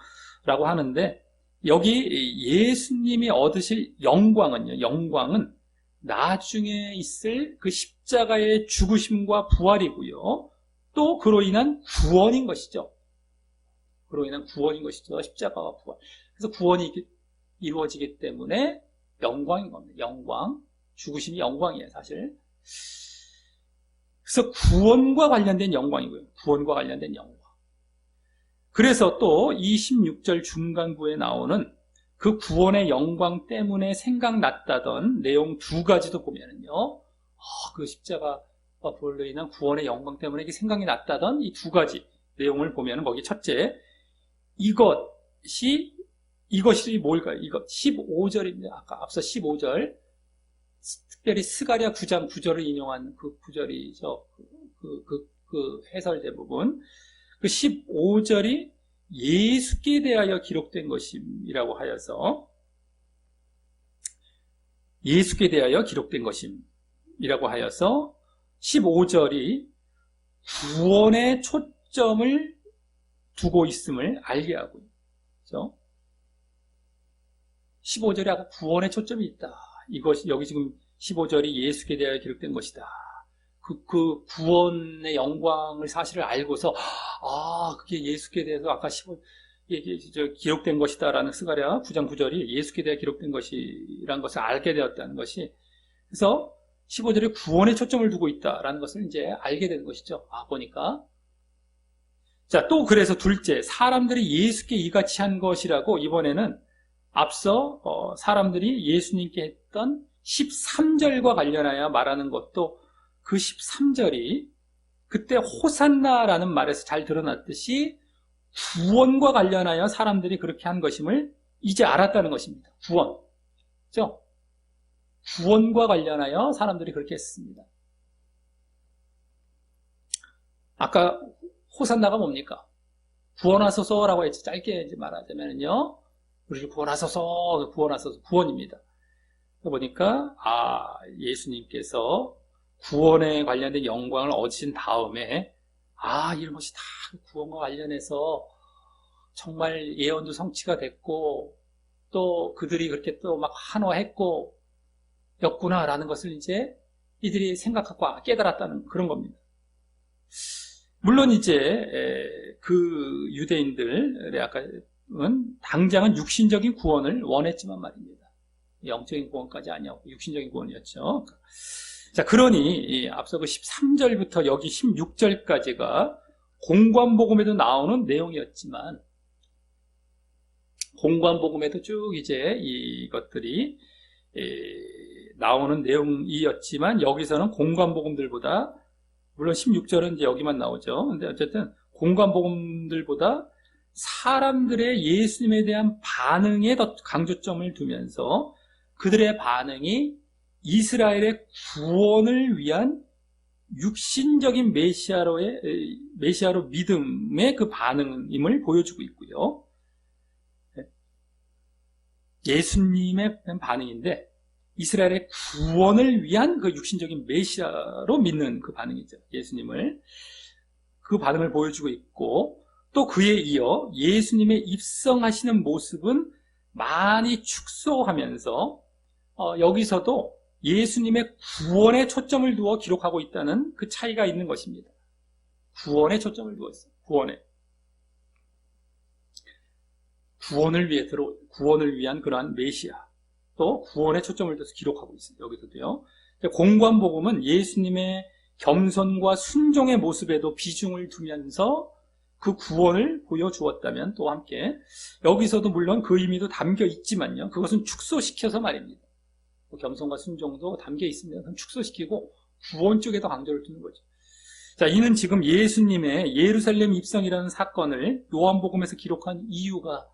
라고 하는데, 여기 예수님이 얻으실 영광은 나중에 있을 그 십자가의 죽으심과 부활이고요. 또 그로 인한 구원인 것이죠. 십자가와 부활. 그래서 구원이 이루어지기 때문에 영광인 겁니다. 영광. 죽으심이 영광이에요, 사실. 그래서 구원과 관련된 영광이고요. 구원과 관련된 영광. 그래서 또 26절 중간부에 나오는 그 구원의 영광 때문에 생각났다던 내용 두 가지도 보면은요. 그 십자가와 부활로 인한 구원의 영광 때문에 생각이 났다던 이 두 가지 내용을 보면은 거기 첫째, 이것이 뭘까요? 이거 15절입니다. 아까 앞서 15절. 특별히 스가랴 9장 9절을 인용한 그 구절이죠. 그 해설 대부분. 그 15절이 예수께 대하여 기록된 것임이라고 하여서 예수께 대하여 기록된 것임이라고 하여서 15절이 구원의 초점을 두고 있음을 알게 하고요. 그렇죠? 15절에 아까 구원의 초점이 있다. 이것이 여기 지금 15절이 예수께 대하여 기록된 것이다. 그 구원의 영광을 사실을 알고서 그게 예수께 대해서 아까 15 기록된 것이다라는 스가랴 9장 9절이 예수께 대해 기록된 것이라는 것을 알게 되었다는 것이, 그래서 15절에 구원에 초점을 두고 있다라는 것을 이제 알게 되는 것이죠. 보니까. 자, 또 그래서 둘째, 사람들이 예수께 이같이 한 것이라고 이번에는 앞서 사람들이 예수님께 했던 13절과 관련하여 말하는 것도 그 13절이 그때 호산나라는 말에서 잘 드러났듯이 구원과 관련하여 사람들이 그렇게 한 것임을 이제 알았다는 것입니다. 구원. 그렇죠? 구원과 관련하여 사람들이 그렇게 했습니다. 아까 호산나가 뭡니까? 구원하소서라고 했죠. 짧게 이제 말하자면요. 우리를 구원하소서, 구원입니다. 보니까, 예수님께서 구원에 관련된 영광을 얻으신 다음에, 이런 것이 다 구원과 관련해서 정말 예언도 성취가 됐고, 또 그들이 그렇게 또 막 한화했고, 였구나라는 것을 이제 이들이 생각하고 깨달았다는 그런 겁니다. 물론 이제 그 유대인들의 아까는 당장은 육신적인 구원을 원했지만 말입니다. 영적인 구원까지 아니었고 육신적인 구원이었죠. 자, 그러니 앞서 그 13절부터 여기 16절까지가 공관복음에도 나오는 내용이었지만, 공관복음에도 쭉 이제 이것들이 나오는 내용이었지만, 여기서는 공관복음들보다, 물론 16절은 이제 여기만 나오죠. 근데 어쨌든 공관복음들보다 사람들의 예수님에 대한 반응에 더 강조점을 두면서 그들의 반응이 이스라엘의 구원을 위한 육신적인 메시아로 믿음의 그 반응임을 보여주고 있고요. 예수님의 반응인데 이스라엘의 구원을 위한 그 육신적인 메시아로 믿는 그 반응이죠. 예수님을. 그 반응을 보여주고 있고, 또 그에 이어 예수님의 입성하시는 모습은 많이 축소하면서 여기서도 예수님의 구원에 초점을 두어 기록하고 있다는 그 차이가 있는 것입니다. 구원에 초점을 두어 있어요. 구원을 위한 그러한 메시아, 또 구원에 초점을 둬서 기록하고 있어요. 여기서도요. 공관복음은 예수님의 겸손과 순종의 모습에도 비중을 두면서 그 구원을 보여주었다면 또 함께 여기서도 물론 그 의미도 담겨 있지만요. 그것은 축소시켜서 말입니다. 겸손과 순종도 담겨 있으면 축소시키고 구원 쪽에 더 강조를 두는 거죠. 자, 이는 지금 예수님의 예루살렘 입성이라는 사건을 요한복음에서 기록한 이유가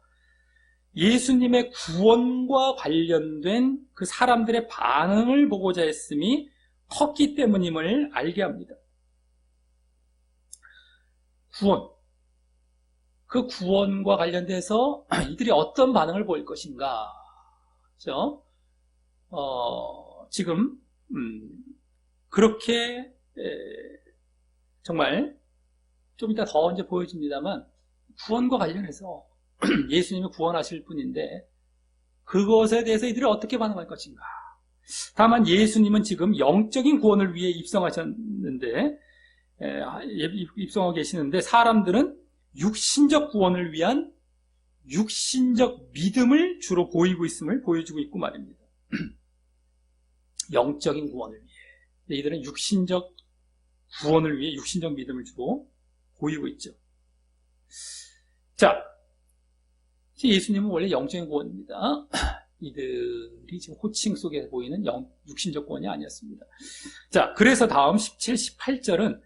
예수님의 구원과 관련된 그 사람들의 반응을 보고자 했음이 컸기 때문임을 알게 합니다. 구원. 그 구원과 관련돼서 이들이 어떤 반응을 보일 것인가. 그렇죠? 지금 그렇게 정말 좀 이따 더 이제 보여집니다만 구원과 관련해서 예수님이 구원하실 분인데 그것에 대해서 이들이 어떻게 반응할 것인가. 다만 예수님은 지금 영적인 구원을 위해 입성하셨는데 입성하고 계시는데 사람들은 육신적 구원을 위한 육신적 믿음을 주로 보이고 있음을 보여주고 있고 말입니다. 영적인 구원을 위해 이들은 육신적 구원을 위해 육신적 믿음을 주로 보이고 있죠. 자, 예수님은 원래 영적인 구원입니다. 이들이 지금 호칭 속에 보이는 육신적 구원이 아니었습니다. 자, 그래서 다음 17, 18절은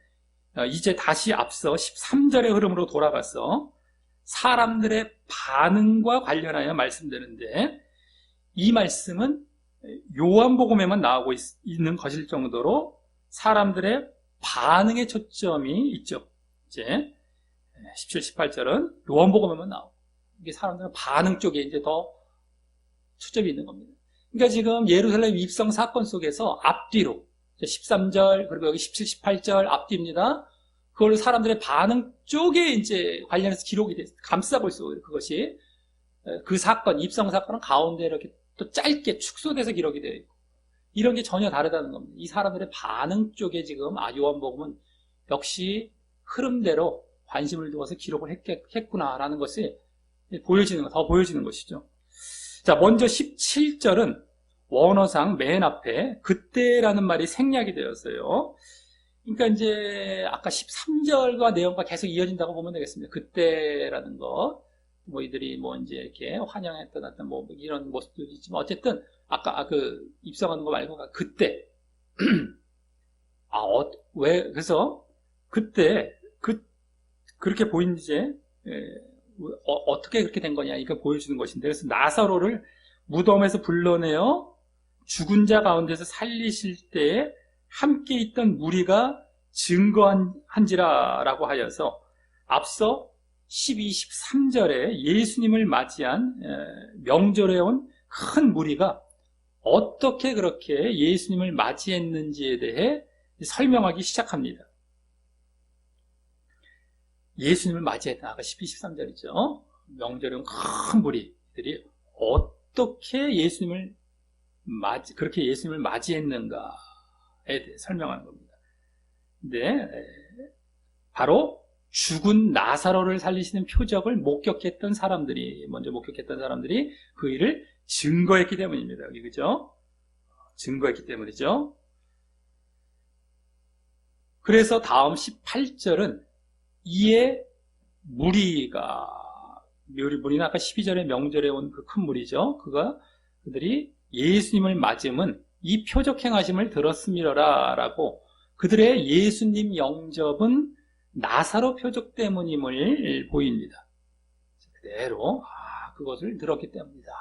이제 다시 앞서 13절의 흐름으로 돌아가서 사람들의 반응과 관련하여 말씀되는데 이 말씀은 요한복음에만 나오고 있는 것일 정도로 사람들의 반응의 초점이 있죠. 이제 17, 18절은 요한복음에만 나오고, 이게 사람들은 반응 쪽에 이제 더 초점이 있는 겁니다. 그러니까 지금 예루살렘 입성 사건 속에서 앞뒤로 13절 그리고 여기 17, 18절 앞뒤입니다. 그걸 사람들의 반응 쪽에 이제 관련해서 기록이 돼 감싸고 있어요. 그것이 그 사건, 입성 사건은 가운데 이렇게 또 짧게 축소돼서 기록이 되어 있고, 이런 게 전혀 다르다는 겁니다. 이 사람들의 반응 쪽에 지금 요한복음은 역시 흐름대로 관심을 두어서 기록을 했구나라는 것이 더 보여지는 것이죠. 자, 먼저 17절은 원어상 맨 앞에 그때라는 말이 생략이 되었어요. 그러니까 이제 아까 13절과 내용과 계속 이어진다고 보면 되겠습니다. 그때라는 것, 뭐 이들이 뭐 이제 이렇게 환영했던 어떤 뭐 이런 모습도 있지만, 어쨌든 아까 그 입성하는 거 말고 그때 왜 그래서 그때 그렇게 보이는지 어떻게 그렇게 된 거냐 이거 보여주는 것인데, 그래서 나사로를 무덤에서 불러내어 죽은 자 가운데서 살리실 때에 함께 있던 무리가 증거한지라라고 하여서 앞서 12, 13절에 예수님을 맞이한 명절에 온 큰 무리가 어떻게 그렇게 예수님을 맞이했는지에 대해 설명하기 시작합니다. 예수님을 맞이했다. 아까 12, 13절이죠. 명절에 온 큰 무리들이 어떻게 그렇게 예수님을 맞이했는가에 대해 설명하는 겁니다. 근데 바로 죽은 나사로를 살리시는 표적을 먼저 목격했던 사람들이 그 일을 증거했기 때문입니다. 여기 그죠? 증거했기 때문이죠. 그래서 다음 18절은 이에 무리는 아까 12절에 명절에 온 그 큰 무리죠. 그들이 예수님을 맞음은 이 표적 행하심을 들었음이러라 라고, 그들의 예수님 영접은 나사로 표적 때문임을 보입니다. 그대로 그것을 들었기 때문이다.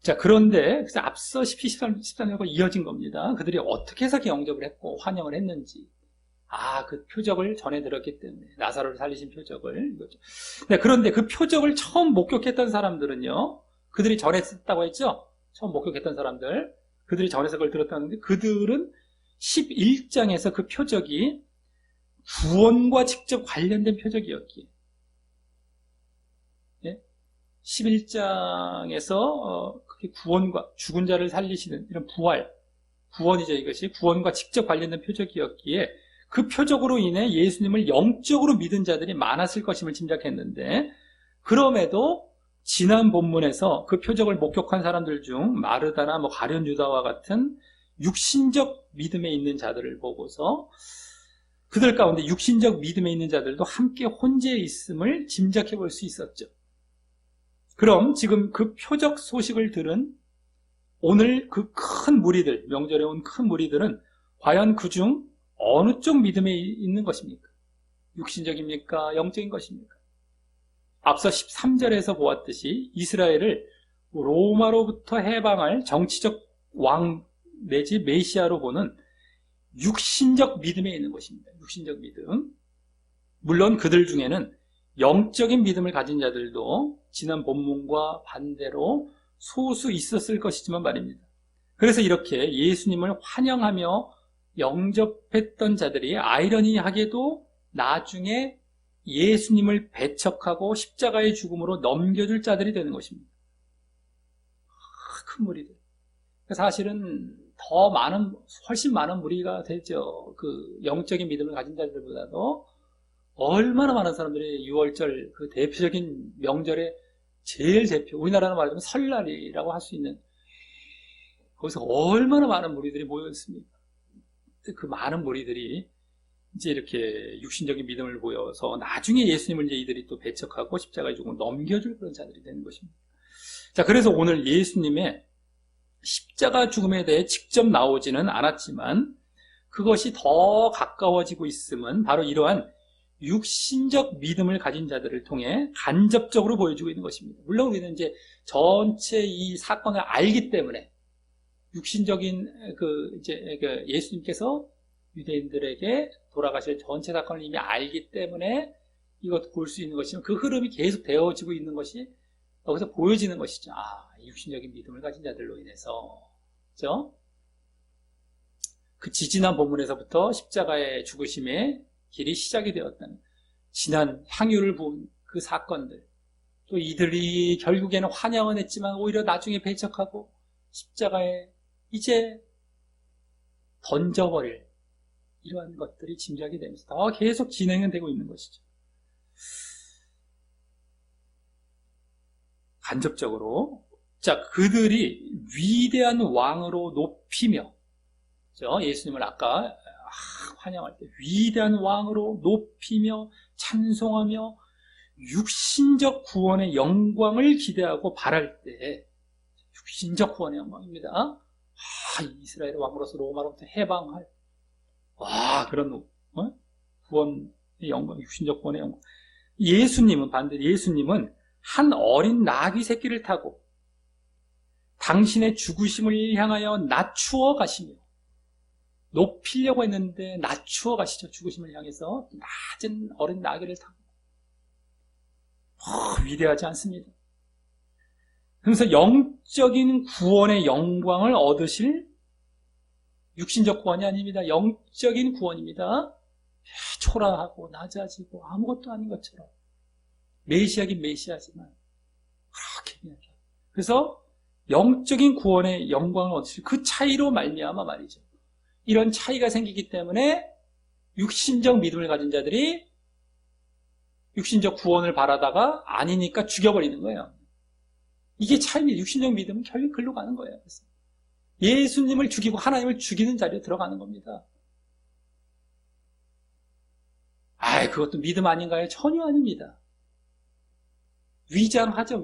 자, 그런데 그래서 앞서 13절과 이어진 겁니다. 그들이 어떻게 해서 영접을 했고 환영을 했는지, 그 표적을 전해 들었기 때문에, 나사로를 살리신 표적을 이거죠. 네, 그런데 그 표적을 처음 목격했던 사람들은요, 그들이 전했다고 했죠. 처음 목격했던 사람들, 그들이 전해서 그걸 들었다는데, 그들은 11장에서 그 표적이 구원과 직접 관련된 표적이었기에, 11장에서 그게 구원과 죽은 자를 살리시는 이런 구원이죠. 이것이 구원과 직접 관련된 표적이었기에 그 표적으로 인해 예수님을 영적으로 믿은 자들이 많았을 것임을 짐작했는데, 그럼에도 지난 본문에서 그 표적을 목격한 사람들 중 마르다나 가룟 유다와 같은 육신적 믿음에 있는 자들을 보고서 그들 가운데 육신적 믿음에 있는 자들도 함께 혼재해 있음을 짐작해 볼 수 있었죠. 그럼 지금 그 표적 소식을 들은 오늘 그 큰 무리들, 명절에 온 큰 무리들은 과연 그중 어느 쪽 믿음에 있는 것입니까? 육신적입니까? 영적인 것입니까? 앞서 13절에서 보았듯이 이스라엘을 로마로부터 해방할 정치적 왕 내지 메시아로 보는 육신적 믿음에 있는 것입니다. 육신적 믿음. 물론 그들 중에는 영적인 믿음을 가진 자들도 지난 본문과 반대로 소수 있었을 것이지만 말입니다. 그래서 이렇게 예수님을 환영하며 영접했던 자들이 아이러니하게도 나중에 예수님을 배척하고 십자가의 죽음으로 넘겨줄 자들이 되는 것입니다. 큰 무리들. 사실은 훨씬 많은 무리가 되죠. 그 영적인 믿음을 가진 자들보다도 얼마나 많은 사람들이 6월절 그 대표적인 명절에 제일 우리나라로 말하면 설날이라고 할 수 있는, 거기서 얼마나 많은 무리들이 모였습니까? 그 많은 무리들이 이제 이렇게 육신적인 믿음을 보여서 나중에 예수님을 이제 이들이 또 배척하고 십자가의 죽음을 넘겨줄 그런 자들이 되는 것입니다. 자, 그래서 오늘 예수님의 십자가 죽음에 대해 직접 나오지는 않았지만 그것이 더 가까워지고 있음은 바로 이러한 육신적 믿음을 가진 자들을 통해 간접적으로 보여주고 있는 것입니다. 물론 우리는 이제 전체 이 사건을 알기 때문에 육신적인 예수님께서 유대인들에게 돌아가실 전체 사건을 이미 알기 때문에 이것도 볼 수 있는 것이지만 그 흐름이 계속 되어지고 있는 것이 여기서 보여지는 것이죠. 육신적인 믿음을 가진 자들로 인해서. 그죠? 그 지지난 본문에서부터 십자가의 죽으심의 길이 시작이 되었다는 지난 향유를 부은 그 사건들, 또 이들이 결국에는 환영은 했지만 오히려 나중에 배척하고 십자가에 이제 던져버릴 이러한 것들이 짐작이 되면서 더 계속 진행은 되고 있는 것이죠. 간접적으로 그들이 위대한 왕으로 높이며, 예수님을 아까 환영할 때 위대한 왕으로 높이며 찬송하며 육신적 구원의 영광을 기대하고 바랄 때, 육신적 구원의 영광입니다. 이스라엘의 왕으로서 로마로부터 해방할 그런 구원의 영광, 육신적 구원의 영광. 예수님은 한 어린 나귀 새끼를 타고 당신의 죽으심을 향하여 낮추어 가시며, 높이려고 했는데 낮추어 가시죠. 죽으심을 향해서 낮은 어린 나귀를 타고. 위대하지 않습니다. 그래서 영적인 구원의 영광을 얻으실 육신적 구원이 아닙니다. 영적인 구원입니다. 초라하고 낮아지고 아무것도 아닌 것처럼 메시아긴 메시아지만 그렇게 미약해. 그래서 영적인 구원의 영광을 얻으실 그 차이로 말미암아 말이죠. 이런 차이가 생기기 때문에 육신적 믿음을 가진 자들이 육신적 구원을 바라다가 아니니까 죽여버리는 거예요. 이게 차이입니다. 육신적 믿음은 결국 글로 가는 거예요. 그래서 예수님을 죽이고 하나님을 죽이는 자리에 들어가는 겁니다. 그것도 믿음 아닌가요? 전혀 아닙니다. 위장하죠.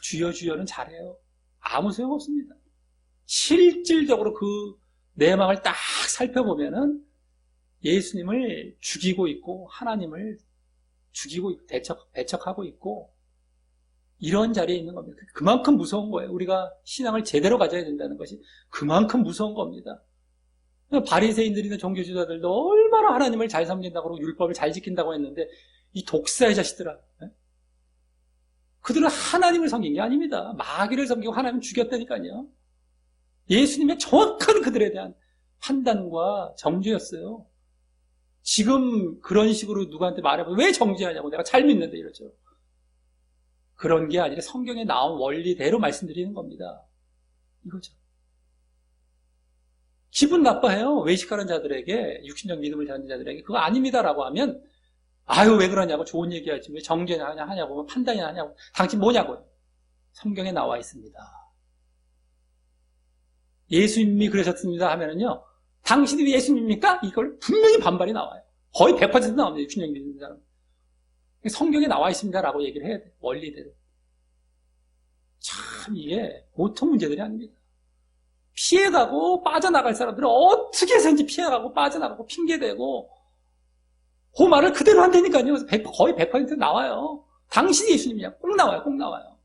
주여는 잘해요. 아무 소용없습니다. 실질적으로 그 내막을 딱 살펴보면은 예수님을 죽이고 있고 하나님을 죽이고 있고 배척하고 있고 이런 자리에 있는 겁니다. 그만큼 무서운 거예요. 우리가 신앙을 제대로 가져야 된다는 것이 그만큼 무서운 겁니다. 바리새인들이나 종교지도자들도 얼마나 하나님을 잘 섬긴다고 그러고 율법을 잘 지킨다고 했는데 이 독사의 자식들아, 그들은 하나님을 섬긴 게 아닙니다. 마귀를 섬기고 하나님을 죽였다니까요. 예수님의 정확한 그들에 대한 판단과 정죄였어요. 지금 그런 식으로 누구한테 말해보면 왜 정죄하냐고, 내가 잘 믿는데 이러죠. 그런 게 아니라 성경에 나온 원리대로 말씀드리는 겁니다. 이거죠. 기분 나빠해요. 외식하는 자들에게, 육신적 믿음을 가진 자들에게 그거 아닙니다라고 하면 왜 그러냐고, 좋은 얘기하지 왜 정죄냐 하냐고, 판단이나 하냐고, 당신 뭐냐고요. 성경에 나와 있습니다. 예수님이 그러셨습니다 하면은요, 당신이 왜 예수님입니까? 이걸 분명히 반발이 나와요. 거의 100% 나옵니다. 육신적 믿는 사람. 성경에 나와 있습니다라고 얘기를 해야 돼요. 원리대로. 참 이게 보통 문제들이 아닙니다. 피해가고 빠져나갈 사람들은 어떻게 해서인지 피해가고 빠져나가고 핑계대고 그 말을 그대로 한다니까요. 거의 100% 나와요. 당신이 예수님이냐? 꼭 나와요.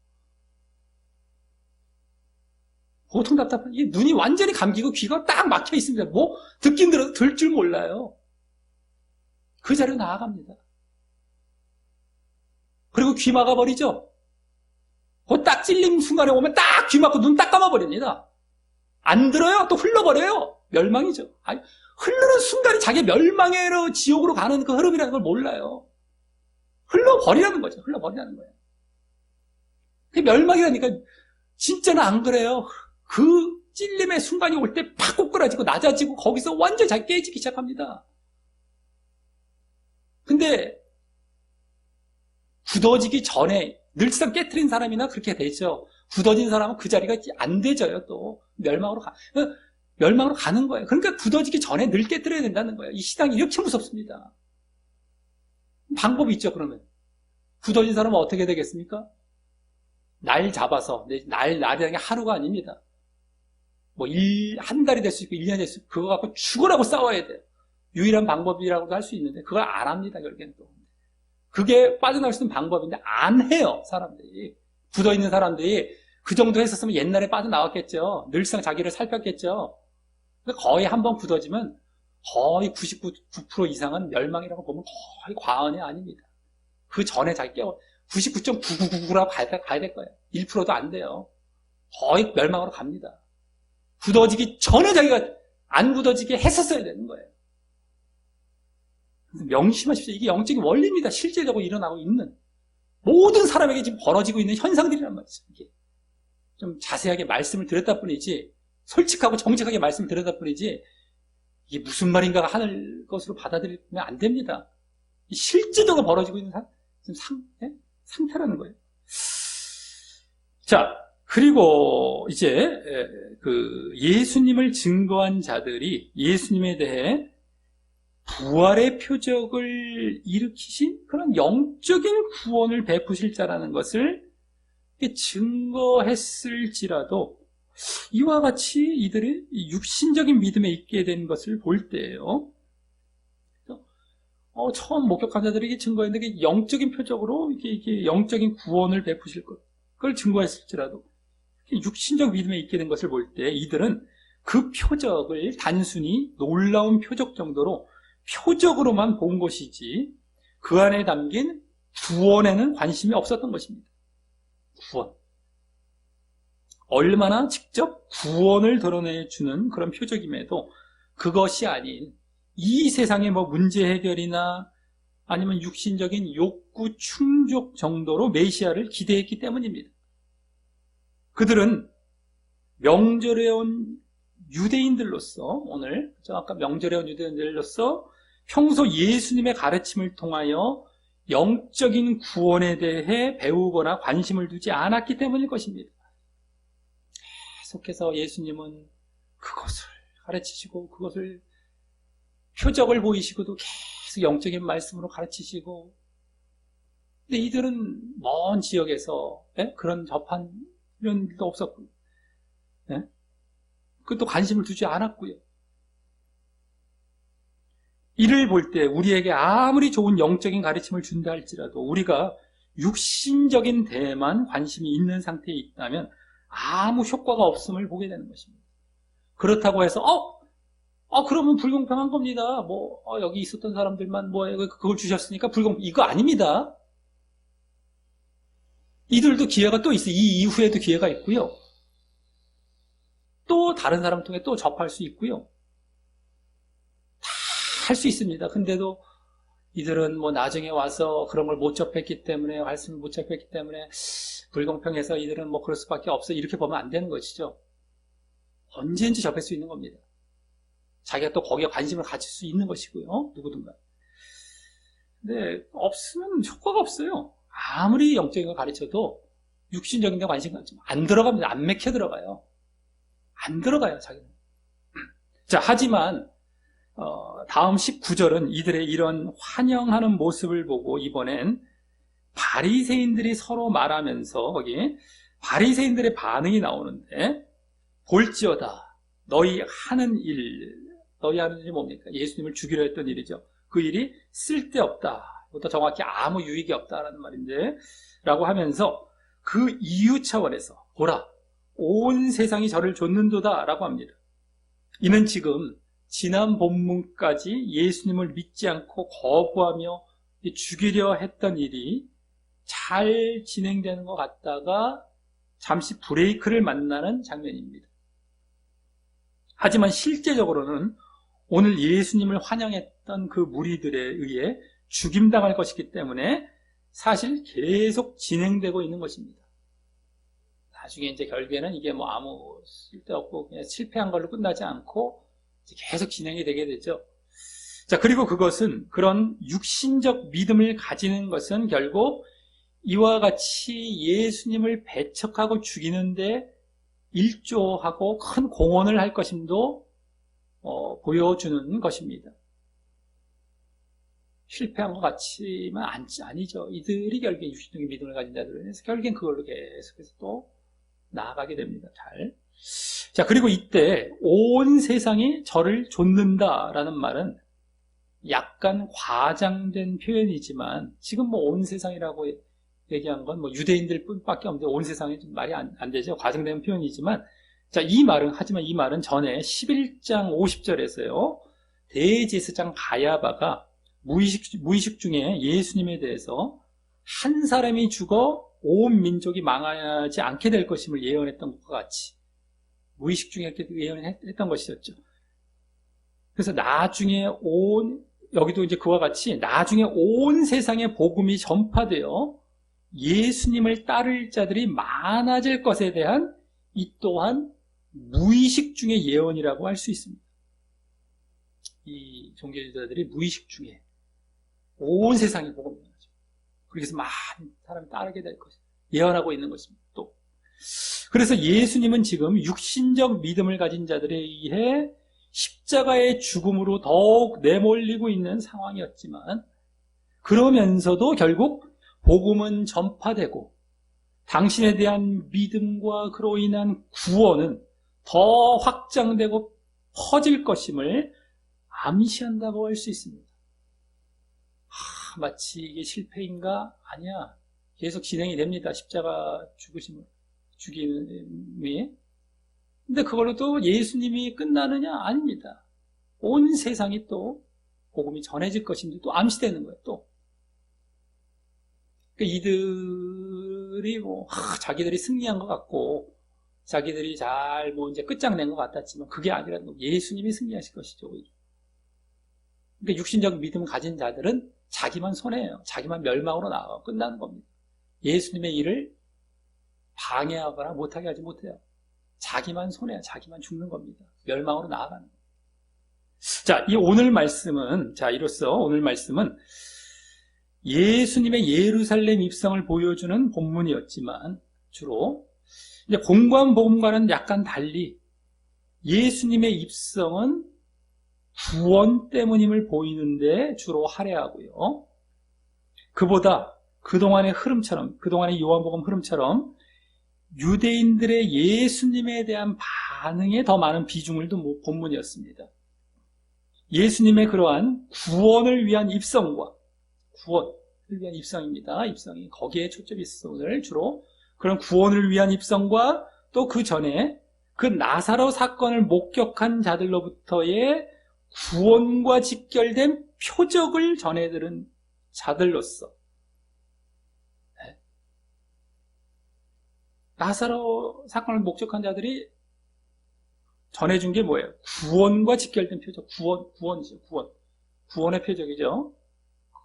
보통 답답한, 이 눈이 완전히 감기고 귀가 딱 막혀 있습니다. 뭐 듣긴 들어도 들 줄 몰라요. 그 자리로 나아갑니다. 그리고 귀 막아버리죠. 그 딱 찔림 순간에 오면 딱 귀 막고 눈 딱 감아버립니다. 안 들어요? 또 흘러버려요. 멸망이죠. 흐르는 순간이 자기 멸망으로 지옥으로 가는 그 흐름이라는 걸 몰라요. 흘러버리라는 거죠. 흘러버리라는 거예요. 그게 멸망이라니까. 진짜는 안 그래요. 그 찔림의 순간이 올 때 팍 꼬꾸라지고 낮아지고 거기서 완전히 자기 깨지기 시작합니다. 근데 굳어지기 전에 늘상 깨트린 사람이나 그렇게 되죠. 굳어진 사람은 그 자리가 안 되져요. 또 멸망으로 가는 거예요. 그러니까 굳어지기 전에 늘 깨트려야 된다는 거예요. 이 시당이 이렇게 무섭습니다. 방법이 있죠. 그러면 굳어진 사람은 어떻게 되겠습니까? 날 잡아서, 날이라는 게 하루가 아닙니다. 한 달이 될 수 있고 1년이 될 수 있고 그거 갖고 죽으라고 싸워야 돼요. 유일한 방법이라고도 할 수 있는데 그걸 안 합니다. 결국엔 또 그게 빠져나올 수 있는 방법인데 안 해요. 사람들이, 굳어있는 사람들이. 그 정도 했었으면 옛날에 빠져나왔겠죠. 늘상 자기를 살폈겠죠. 거의 한 번 굳어지면 거의 99% 이상은 멸망이라고 보면 거의 과언이 아닙니다. 그 전에 자기 깨워 99.999라고 가야 될 거예요. 1%도 안 돼요. 거의 멸망으로 갑니다. 굳어지기 전에 자기가 안 굳어지게 했었어야 되는 거예요. 명심하십시오. 이게 영적인 원리입니다. 실제적으로 일어나고 있는 모든 사람에게 지금 벌어지고 있는 현상들이란 말이죠. 이게 좀 자세하게 말씀을 드렸다 뿐이지, 솔직하고 정직하게 말씀을 드렸다 뿐이지, 이게 무슨 말인가 하는 것으로 받아들이면 안 됩니다. 실제적으로 벌어지고 있는 상태라는 거예요. 자, 그리고 이제 그 예수님을 증거한 자들이 예수님에 대해 부활의 표적을 일으키신 그런 영적인 구원을 베푸실 자라는 것을 증거했을지라도 이와 같이 이들의 육신적인 믿음에 있게 된 것을 볼 때예요. 처음 목격한 자들에게 증거했는데 영적인 표적으로 이게 영적인 구원을 베푸실 것, 그걸 증거했을지라도 육신적 믿음에 있게 된 것을 볼 때 이들은 그 표적을 단순히 놀라운 표적 정도로 표적으로만 본 것이지 그 안에 담긴 구원에는 관심이 없었던 것입니다. 구원. 얼마나 직접 구원을 드러내주는 그런 표적임에도 그것이 아닌 이 세상의 문제 해결이나 아니면 육신적인 욕구 충족 정도로 메시아를 기대했기 때문입니다. 그들은 명절에 온 유대인들로서, 오늘 아까 명절에 온 유대인들로서 평소 예수님의 가르침을 통하여 영적인 구원에 대해 배우거나 관심을 두지 않았기 때문일 것입니다. 계속해서 예수님은 그것을 가르치시고 그것을 표적을 보이시고도 계속 영적인 말씀으로 가르치시고, 근데 이들은 먼 지역에서 그런 접한 이런 일도 없었고요. 그것도 관심을 두지 않았고요. 이를 볼 때 우리에게 아무리 좋은 영적인 가르침을 준다 할지라도 우리가 육신적인 데에만 관심이 있는 상태에 있다면 아무 효과가 없음을 보게 되는 것입니다. 그렇다고 해서 그러면 불공평한 겁니다. 여기 있었던 사람들만 그걸 주셨으니까 이거 아닙니다. 이들도 기회가 또 있어요. 이 이후에도 기회가 있고요. 또 다른 사람 통해 또 접할 수 있고요. 다 할 수 있습니다. 근데도 이들은 나중에 와서 그런 걸 못 접했기 때문에, 말씀을 못 접했기 때문에 불공평해서 이들은 그럴 수밖에 없어, 이렇게 보면 안 되는 것이죠. 언제든지 접할 수 있는 겁니다. 자기가 또 거기에 관심을 가질 수 있는 것이고요. 누구든가. 근데 없으면 효과가 없어요. 아무리 영적인 걸 가르쳐도 육신적인 데 관심 가지면 안 들어갑니다. 안 맥혀 들어가요. 안 들어가요, 자기는. 자, 하지만 다음 19절은 이들의 이런 환영하는 모습을 보고 이번엔 바리새인들이 서로 말하면서 거기 바리새인들의 반응이 나오는데, 볼지어다 너희 하는 일이 뭡니까? 예수님을 죽이려 했던 일이죠. 그 일이 쓸데없다, 또 정확히 아무 유익이 없다라는 말인데, 라고 하면서 그 이유 차원에서 보라, 온 세상이 저를 좇는도다 라고 합니다. 이는 지금 지난 본문까지 예수님을 믿지 않고 거부하며 죽이려 했던 일이 잘 진행되는 것 같다가 잠시 브레이크를 만나는 장면입니다. 하지만 실제적으로는 오늘 예수님을 환영했던 그 무리들에 의해 죽임당할 것이기 때문에 사실 계속 진행되고 있는 것입니다. 나중에 이제 결국에는 이게 아무 쓸데없고 그냥 실패한 걸로 끝나지 않고 계속 진행이 되게 되죠. 자, 그리고 그것은, 그런 육신적 믿음을 가지는 것은 결국 이와 같이 예수님을 배척하고 죽이는데 일조하고 큰 공헌을 할 것임도 보여주는 것입니다. 실패한 것 같지만 아니죠. 이들이 결국에 육신적인 믿음을 가진 자들은 결국엔 그걸로 계속해서 또 나아가게 됩니다. 자, 그리고 이때 온 세상이 저를 좇는다라는 말은 약간 과장된 표현이지만, 지금 온 세상이라고 얘기한 건 유대인들 뿐밖에 없는데 온 세상이 좀 말이 안 되죠. 과장된 표현이지만, 자, 하지만 이 말은 전에 11장 50절에서요, 대제사장 가야바가 무의식 중에 예수님에 대해서 한 사람이 죽어 온 민족이 망하지 않게 될 것임을 예언했던 것과 같이 무의식 중에 이렇게 예언했던 것이었죠. 그래서 여기도 이제 그와 같이 나중에 온 세상에 복음이 전파되어 예수님을 따를 자들이 많아질 것에 대한 이 또한 무의식 중의 예언이라고 할 수 있습니다. 이 종교지도자들이 무의식 중에 온 세상에 복음을 전하죠. 그래서 많은 사람이 따르게 될 것을 예언하고 있는 것입니다. 또 그래서 예수님은 지금 육신적 믿음을 가진 자들에 의해 십자가의 죽음으로 더욱 내몰리고 있는 상황이었지만, 그러면서도 결국 복음은 전파되고 당신에 대한 믿음과 그로 인한 구원은 더 확장되고 퍼질 것임을 암시한다고 할 수 있습니다. 마치 이게 실패인가? 아니야. 계속 진행이 됩니다. 십자가 죽임이. 근데 그걸로 또 예수님이 끝나느냐? 아닙니다. 온 세상이 또 복음이 전해질 것인지 또 암시되는 거예요. 또 그러니까 이들이 자기들이 승리한 것 같고 자기들이 잘 이제 끝장낸 것 같았지만 그게 아니라 예수님이 승리하실 것이죠. 그러니까 육신적 믿음 가진 자들은 자기만 손해예요. 자기만 멸망으로 나가고 끝나는 겁니다. 예수님의 일을 방해하거나 못하게 하지 못해요. 자기만 손해야. 자기만 죽는 겁니다. 멸망으로 나아가는 겁니다. 자, 이로써 오늘 말씀은 예수님의 예루살렘 입성을 보여주는 본문이었지만 주로 이제 공고한 복음과는 약간 달리 예수님의 입성은 구원 때문임을 보이는데 주로 할애하고요. 그보다 그동안의 요한복음 흐름처럼 유대인들의 예수님에 대한 반응에 더 많은 비중을 둔 본문이었습니다. 예수님의 그러한 구원을 위한 입성과 구원을 위한 입성입니다. 입성이 거기에 초점이 있어서 오늘 주로 그런 구원을 위한 입성과 또 그 전에 그 나사로 사건을 목격한 자들로부터의 구원과 직결된 표적을 전해들은 자들로서 나사로 사건을 목격한 자들이 전해준 게 뭐예요? 구원과 직결된 표적. 구원이죠. 구원의 표적이죠.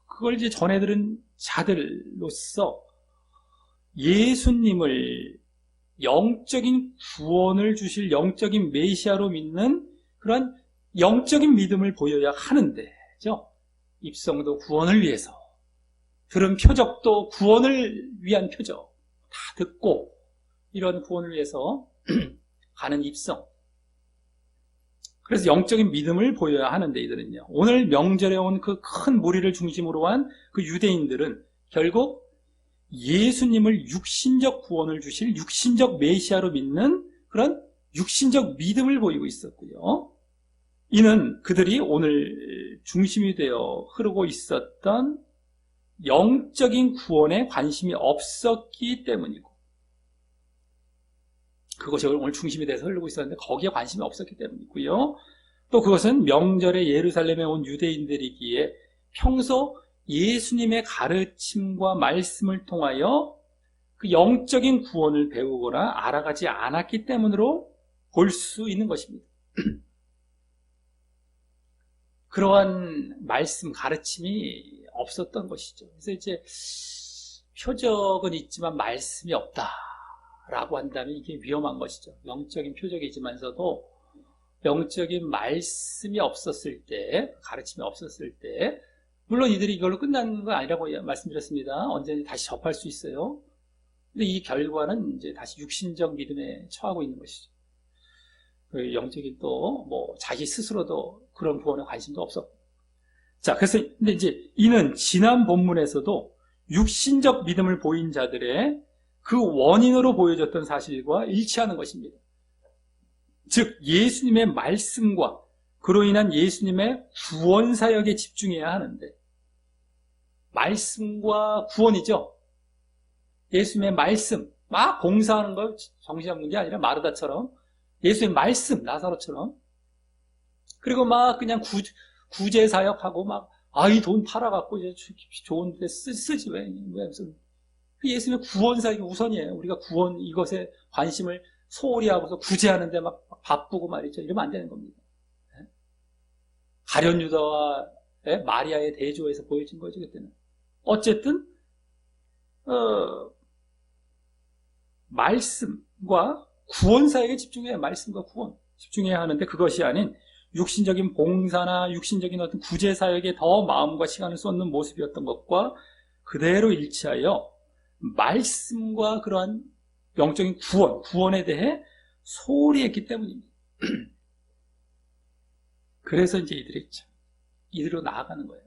그걸 이제 전해들은 자들로서 예수님을 영적인 구원을 주실 영적인 메시아로 믿는 그런 영적인 믿음을 보여야 하는데, 그죠? 입성도 구원을 위해서, 들은 표적도 구원을 위한 표적, 다 듣고 이런 구원을 위해서 가는 입성. 그래서 영적인 믿음을 보여야 하는데 이들은요. 오늘 명절에 온 그 큰 무리를 중심으로 한 그 유대인들은 결국 예수님을 육신적 구원을 주실 육신적 메시아로 믿는 그런 육신적 믿음을 보이고 있었고요. 이는 그들이 오늘 중심이 되어 흐르고 있었던 영적인 구원에 관심이 없었기 때문이고, 그것이 오늘 중심이 돼서 흐르고 있었는데 거기에 관심이 없었기 때문이고요. 또 그것은 명절에 예루살렘에 온 유대인들이기에 평소 예수님의 가르침과 말씀을 통하여 그 영적인 구원을 배우거나 알아가지 않았기 때문으로 볼 수 있는 것입니다. 그러한 말씀, 가르침이 없었던 것이죠. 그래서 이제 표적은 있지만 말씀이 없다라고 한다면 이게 위험한 것이죠. 영적인 표적이지만서도 영적인 말씀이 없었을 때, 가르침이 없었을 때, 물론 이들이 이걸로 끝나는 건 아니라고 말씀드렸습니다. 언제든지 다시 접할 수 있어요. 근데 이 결과는 이제 다시 육신적 믿음에 처하고 있는 것이죠. 영적인 또 자기 스스로도 그런 구원에 관심도 없었고. 자, 그래서 근데 이제 이는 지난 본문에서도 육신적 믿음을 보인 자들의 그 원인으로 보여졌던 사실과 일치하는 것입니다. 즉 예수님의 말씀과 그로 인한 예수님의 구원 사역에 집중해야 하는데, 말씀과 구원이죠. 예수님의 말씀, 막 봉사하는 걸 정신없는 게 아니라 마르다처럼 예수의 말씀, 나사로처럼. 그리고 막 그냥 구제 사역하고 막, 이 돈 팔아갖고 이제 좋은 데 쓰지, 왜 무슨. 예수님의 구원 사역이 우선이에요. 우리가 구원, 이것에 관심을 소홀히 하고서 구제하는데 막 바쁘고 말이죠. 이러면 안 되는 겁니다. 가룟 유다와 마리아의 대조에서 보여진 거죠, 그때는. 어쨌든, 말씀과 구원 사역에 집중해야, 말씀과 구원 집중해야 하는데, 그것이 아닌 육신적인 봉사나 육신적인 어떤 구제 사역에 더 마음과 시간을 쏟는 모습이었던 것과 그대로 일치하여 말씀과 그러한 영적인 구원에 대해 소홀히 했기 때문입니다. 그래서 이제 이들로 나아가는 거예요.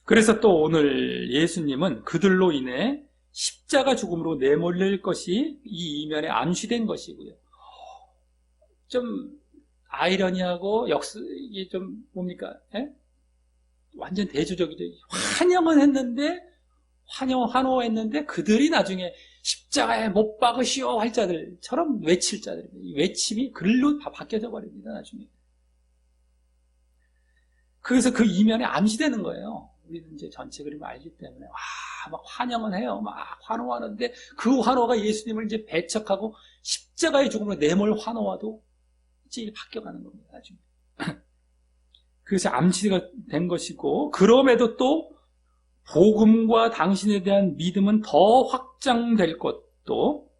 그래서 또 오늘 예수님은 그들로 인해 십자가 죽음으로 내몰릴 것이 이 이면에 암시된 것이고요. 좀 아이러니하고 이게 좀 뭡니까? 완전 대조적이죠. 환호했는데 그들이 나중에 십자가에 못 박으시오 할 자들처럼 외칠 자들입니다. 이 외침이 글로 다 바뀌어져 버립니다, 나중에. 그래서 그 이면에 암시되는 거예요. 우리는 이제 전체 그림을 알기 때문에, 막 환영은 해요. 막 환호하는데 그 환호가 예수님을 이제 배척하고 십자가의 죽음으로 내몰 환호와도 이제 바뀌어가는 겁니다, 나중에. 그래서 암시가 된 것이고, 그럼에도 또 복음과 당신에 대한 믿음은 더 확장될 것도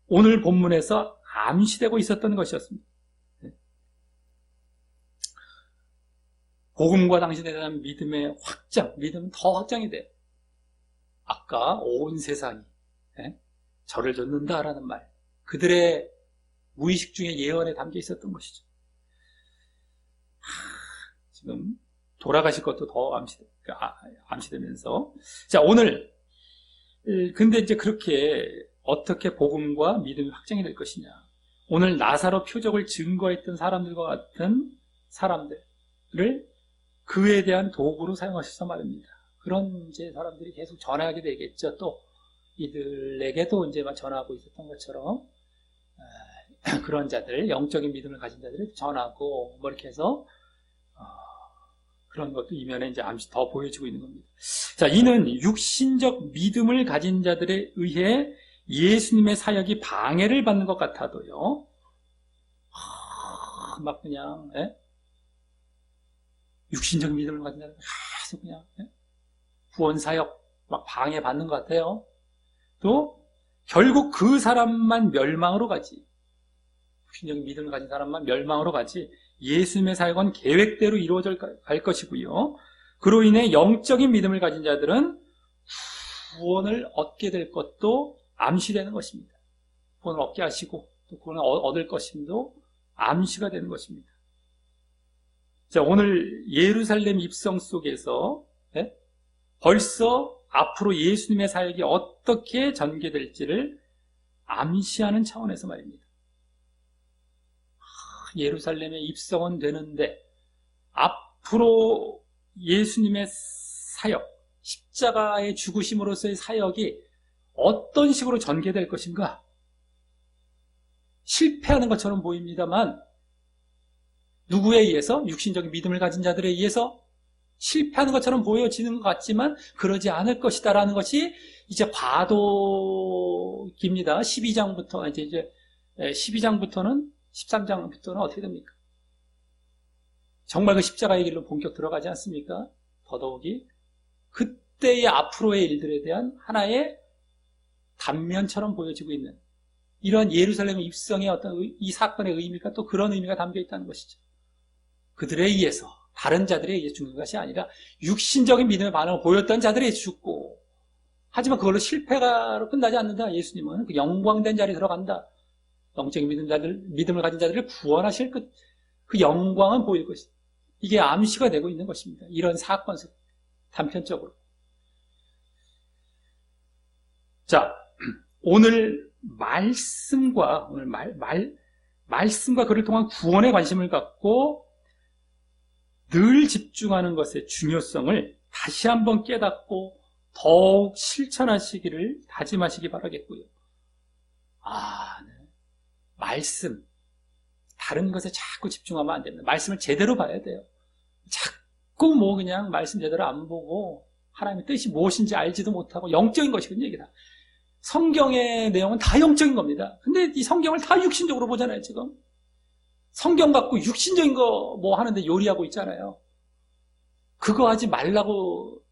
오늘 본문에서 암시되고 있었던 것이었습니다. 복음과 당신에 대한 믿음은 더 확장이 돼요. 아까 온 세상이 저를 좇는다라는 말, 그들의 무의식 중에 예언에 담겨 있었던 것이죠. 지금 돌아가실 것도 더 암시되면서, 자, 오늘 근데 이제 그렇게 어떻게 복음과 믿음이 확장이 될 것이냐, 오늘 나사로 표적을 증거했던 사람들과 같은 사람들을 그에 대한 도구로 사용하셔서 말입니다. 그런 이제 사람들이 계속 전하게 되겠죠. 또 이들에게도 이제 막 전하고 있었던 것처럼 그런 자들, 영적인 믿음을 가진 자들을 전하고 뭐 이렇게 해서 그런 것도 이면에 이제 암시 더 보여지고 있는 겁니다. 자, 이는 육신적 믿음을 가진 자들에 의해 예수님의 사역이 방해를 받는 것 같아도요, 막 그냥 육신적 믿음을 가진 자들 계속 그냥 구원 사역 막 방해받는 것 같아요. 또 결국 그 사람만 멸망으로 가지, 육신적 믿음을 가진 사람만 멸망으로 가지, 예수님의 사역은 계획대로 이루어져 갈 것이고요. 그로 인해 영적인 믿음을 가진 자들은 구원을 얻게 될 것도 암시되는 것입니다. 구원을 얻게 하시고 또 구원을 얻을 것임도 암시가 되는 것입니다. 자, 오늘 예루살렘 입성 속에서 벌써 앞으로 예수님의 사역이 어떻게 전개될지를 암시하는 차원에서 말입니다. 예루살렘에 입성은 되는데 앞으로 예수님의 사역, 십자가의 죽으심으로서의 사역이 어떤 식으로 전개될 것인가? 실패하는 것처럼 보입니다만 누구에 의해서? 육신적인 믿음을 가진 자들에 의해서 실패하는 것처럼 보여지는 것 같지만 그러지 않을 것이다라는 것이 이제 과도기입니다. 12장부터 이제 12장부터는 13장부터는 어떻게 됩니까? 정말 그 십자가의 길로 본격 들어가지 않습니까? 더더욱이 그때의 앞으로의 일들에 대한 하나의 단면처럼 보여지고 있는 이런 예루살렘 입성의 어떤 이 사건의 의미가 또 그런 의미가 담겨 있다는 것이죠. 그들에 의해서, 다른 자들에 의해 죽는 것이 아니라 육신적인 믿음의 반응을 보였던 자들에 의해 죽고, 하지만 그걸로 실패가로 끝나지 않는다. 예수님은 그 영광된 자리에 들어간다. 영적인 믿음을 가진 자들을 구원하실 그 영광은 보일 것이다. 이게 암시가 되고 있는 것입니다. 이런 사건 속 단편적으로. 자, 오늘 말씀과 그를 통한 구원에 관심을 갖고 늘 집중하는 것의 중요성을 다시 한번 깨닫고 더욱 실천하시기를 다짐하시기 바라겠고요. 네. 말씀, 다른 것에 자꾸 집중하면 안 됩니다. 말씀을 제대로 봐야 돼요. 자꾸 뭐 그냥 말씀 제대로 안 보고 하나님의 뜻이 무엇인지 알지도 못하고 영적인 것이거든요, 이게 다. 성경의 내용은 다 영적인 겁니다. 근데 이 성경을 다 육신적으로 보잖아요, 지금. 성경 갖고 육신적인 거 뭐 하는데 요리하고 있잖아요. 그거 하지 말라고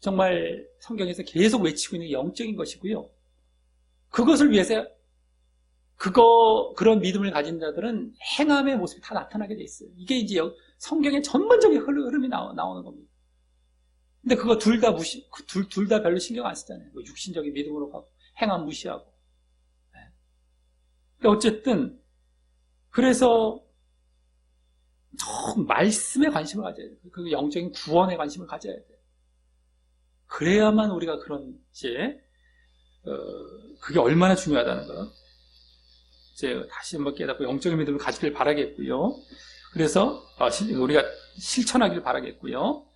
정말 성경에서 계속 외치고 있는 게 영적인 것이고요. 그것을 위해서 그런 믿음을 가진 자들은 행함의 모습이 다 나타나게 돼 있어요. 이게 이제 성경의 전반적인 흐름이 나오는 겁니다. 근데 그거 둘 다 둘 다 별로 신경 안 쓰잖아요. 뭐 육신적인 믿음으로 가고, 행함 무시하고. 근데 어쨌든, 그래서, 말씀에 관심을 가져야 돼요. 그 영적인 구원에 관심을 가져야 돼요. 그래야만 우리가 그런, 그게 얼마나 중요하다는 거. 이제 다시 한번 깨닫고 영적인 믿음을 가지길 바라겠고요. 그래서, 우리가 실천하길 바라겠고요.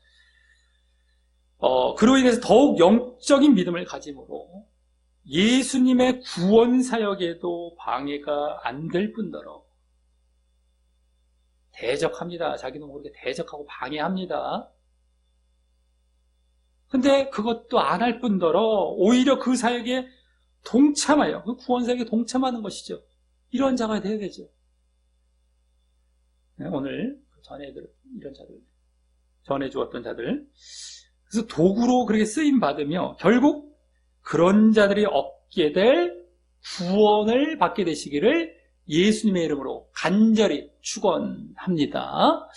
그로 인해서 더욱 영적인 믿음을 가짐으로 예수님의 구원 사역에도 방해가 안 될 뿐더러 대적합니다. 자기도 모르게 대적하고 방해합니다. 근데 그것도 안 할 뿐더러 오히려 그 사역에 동참하여, 그 구원 사역에 동참하는 것이죠. 이런 자가 되어야 되죠. 네, 오늘 이런 자들, 전해주었던 자들, 그래서 도구로 그렇게 쓰임받으며 결국 그런 자들이 얻게 될 구원을 받게 되시기를 예수님의 이름으로 간절히 축원합니다.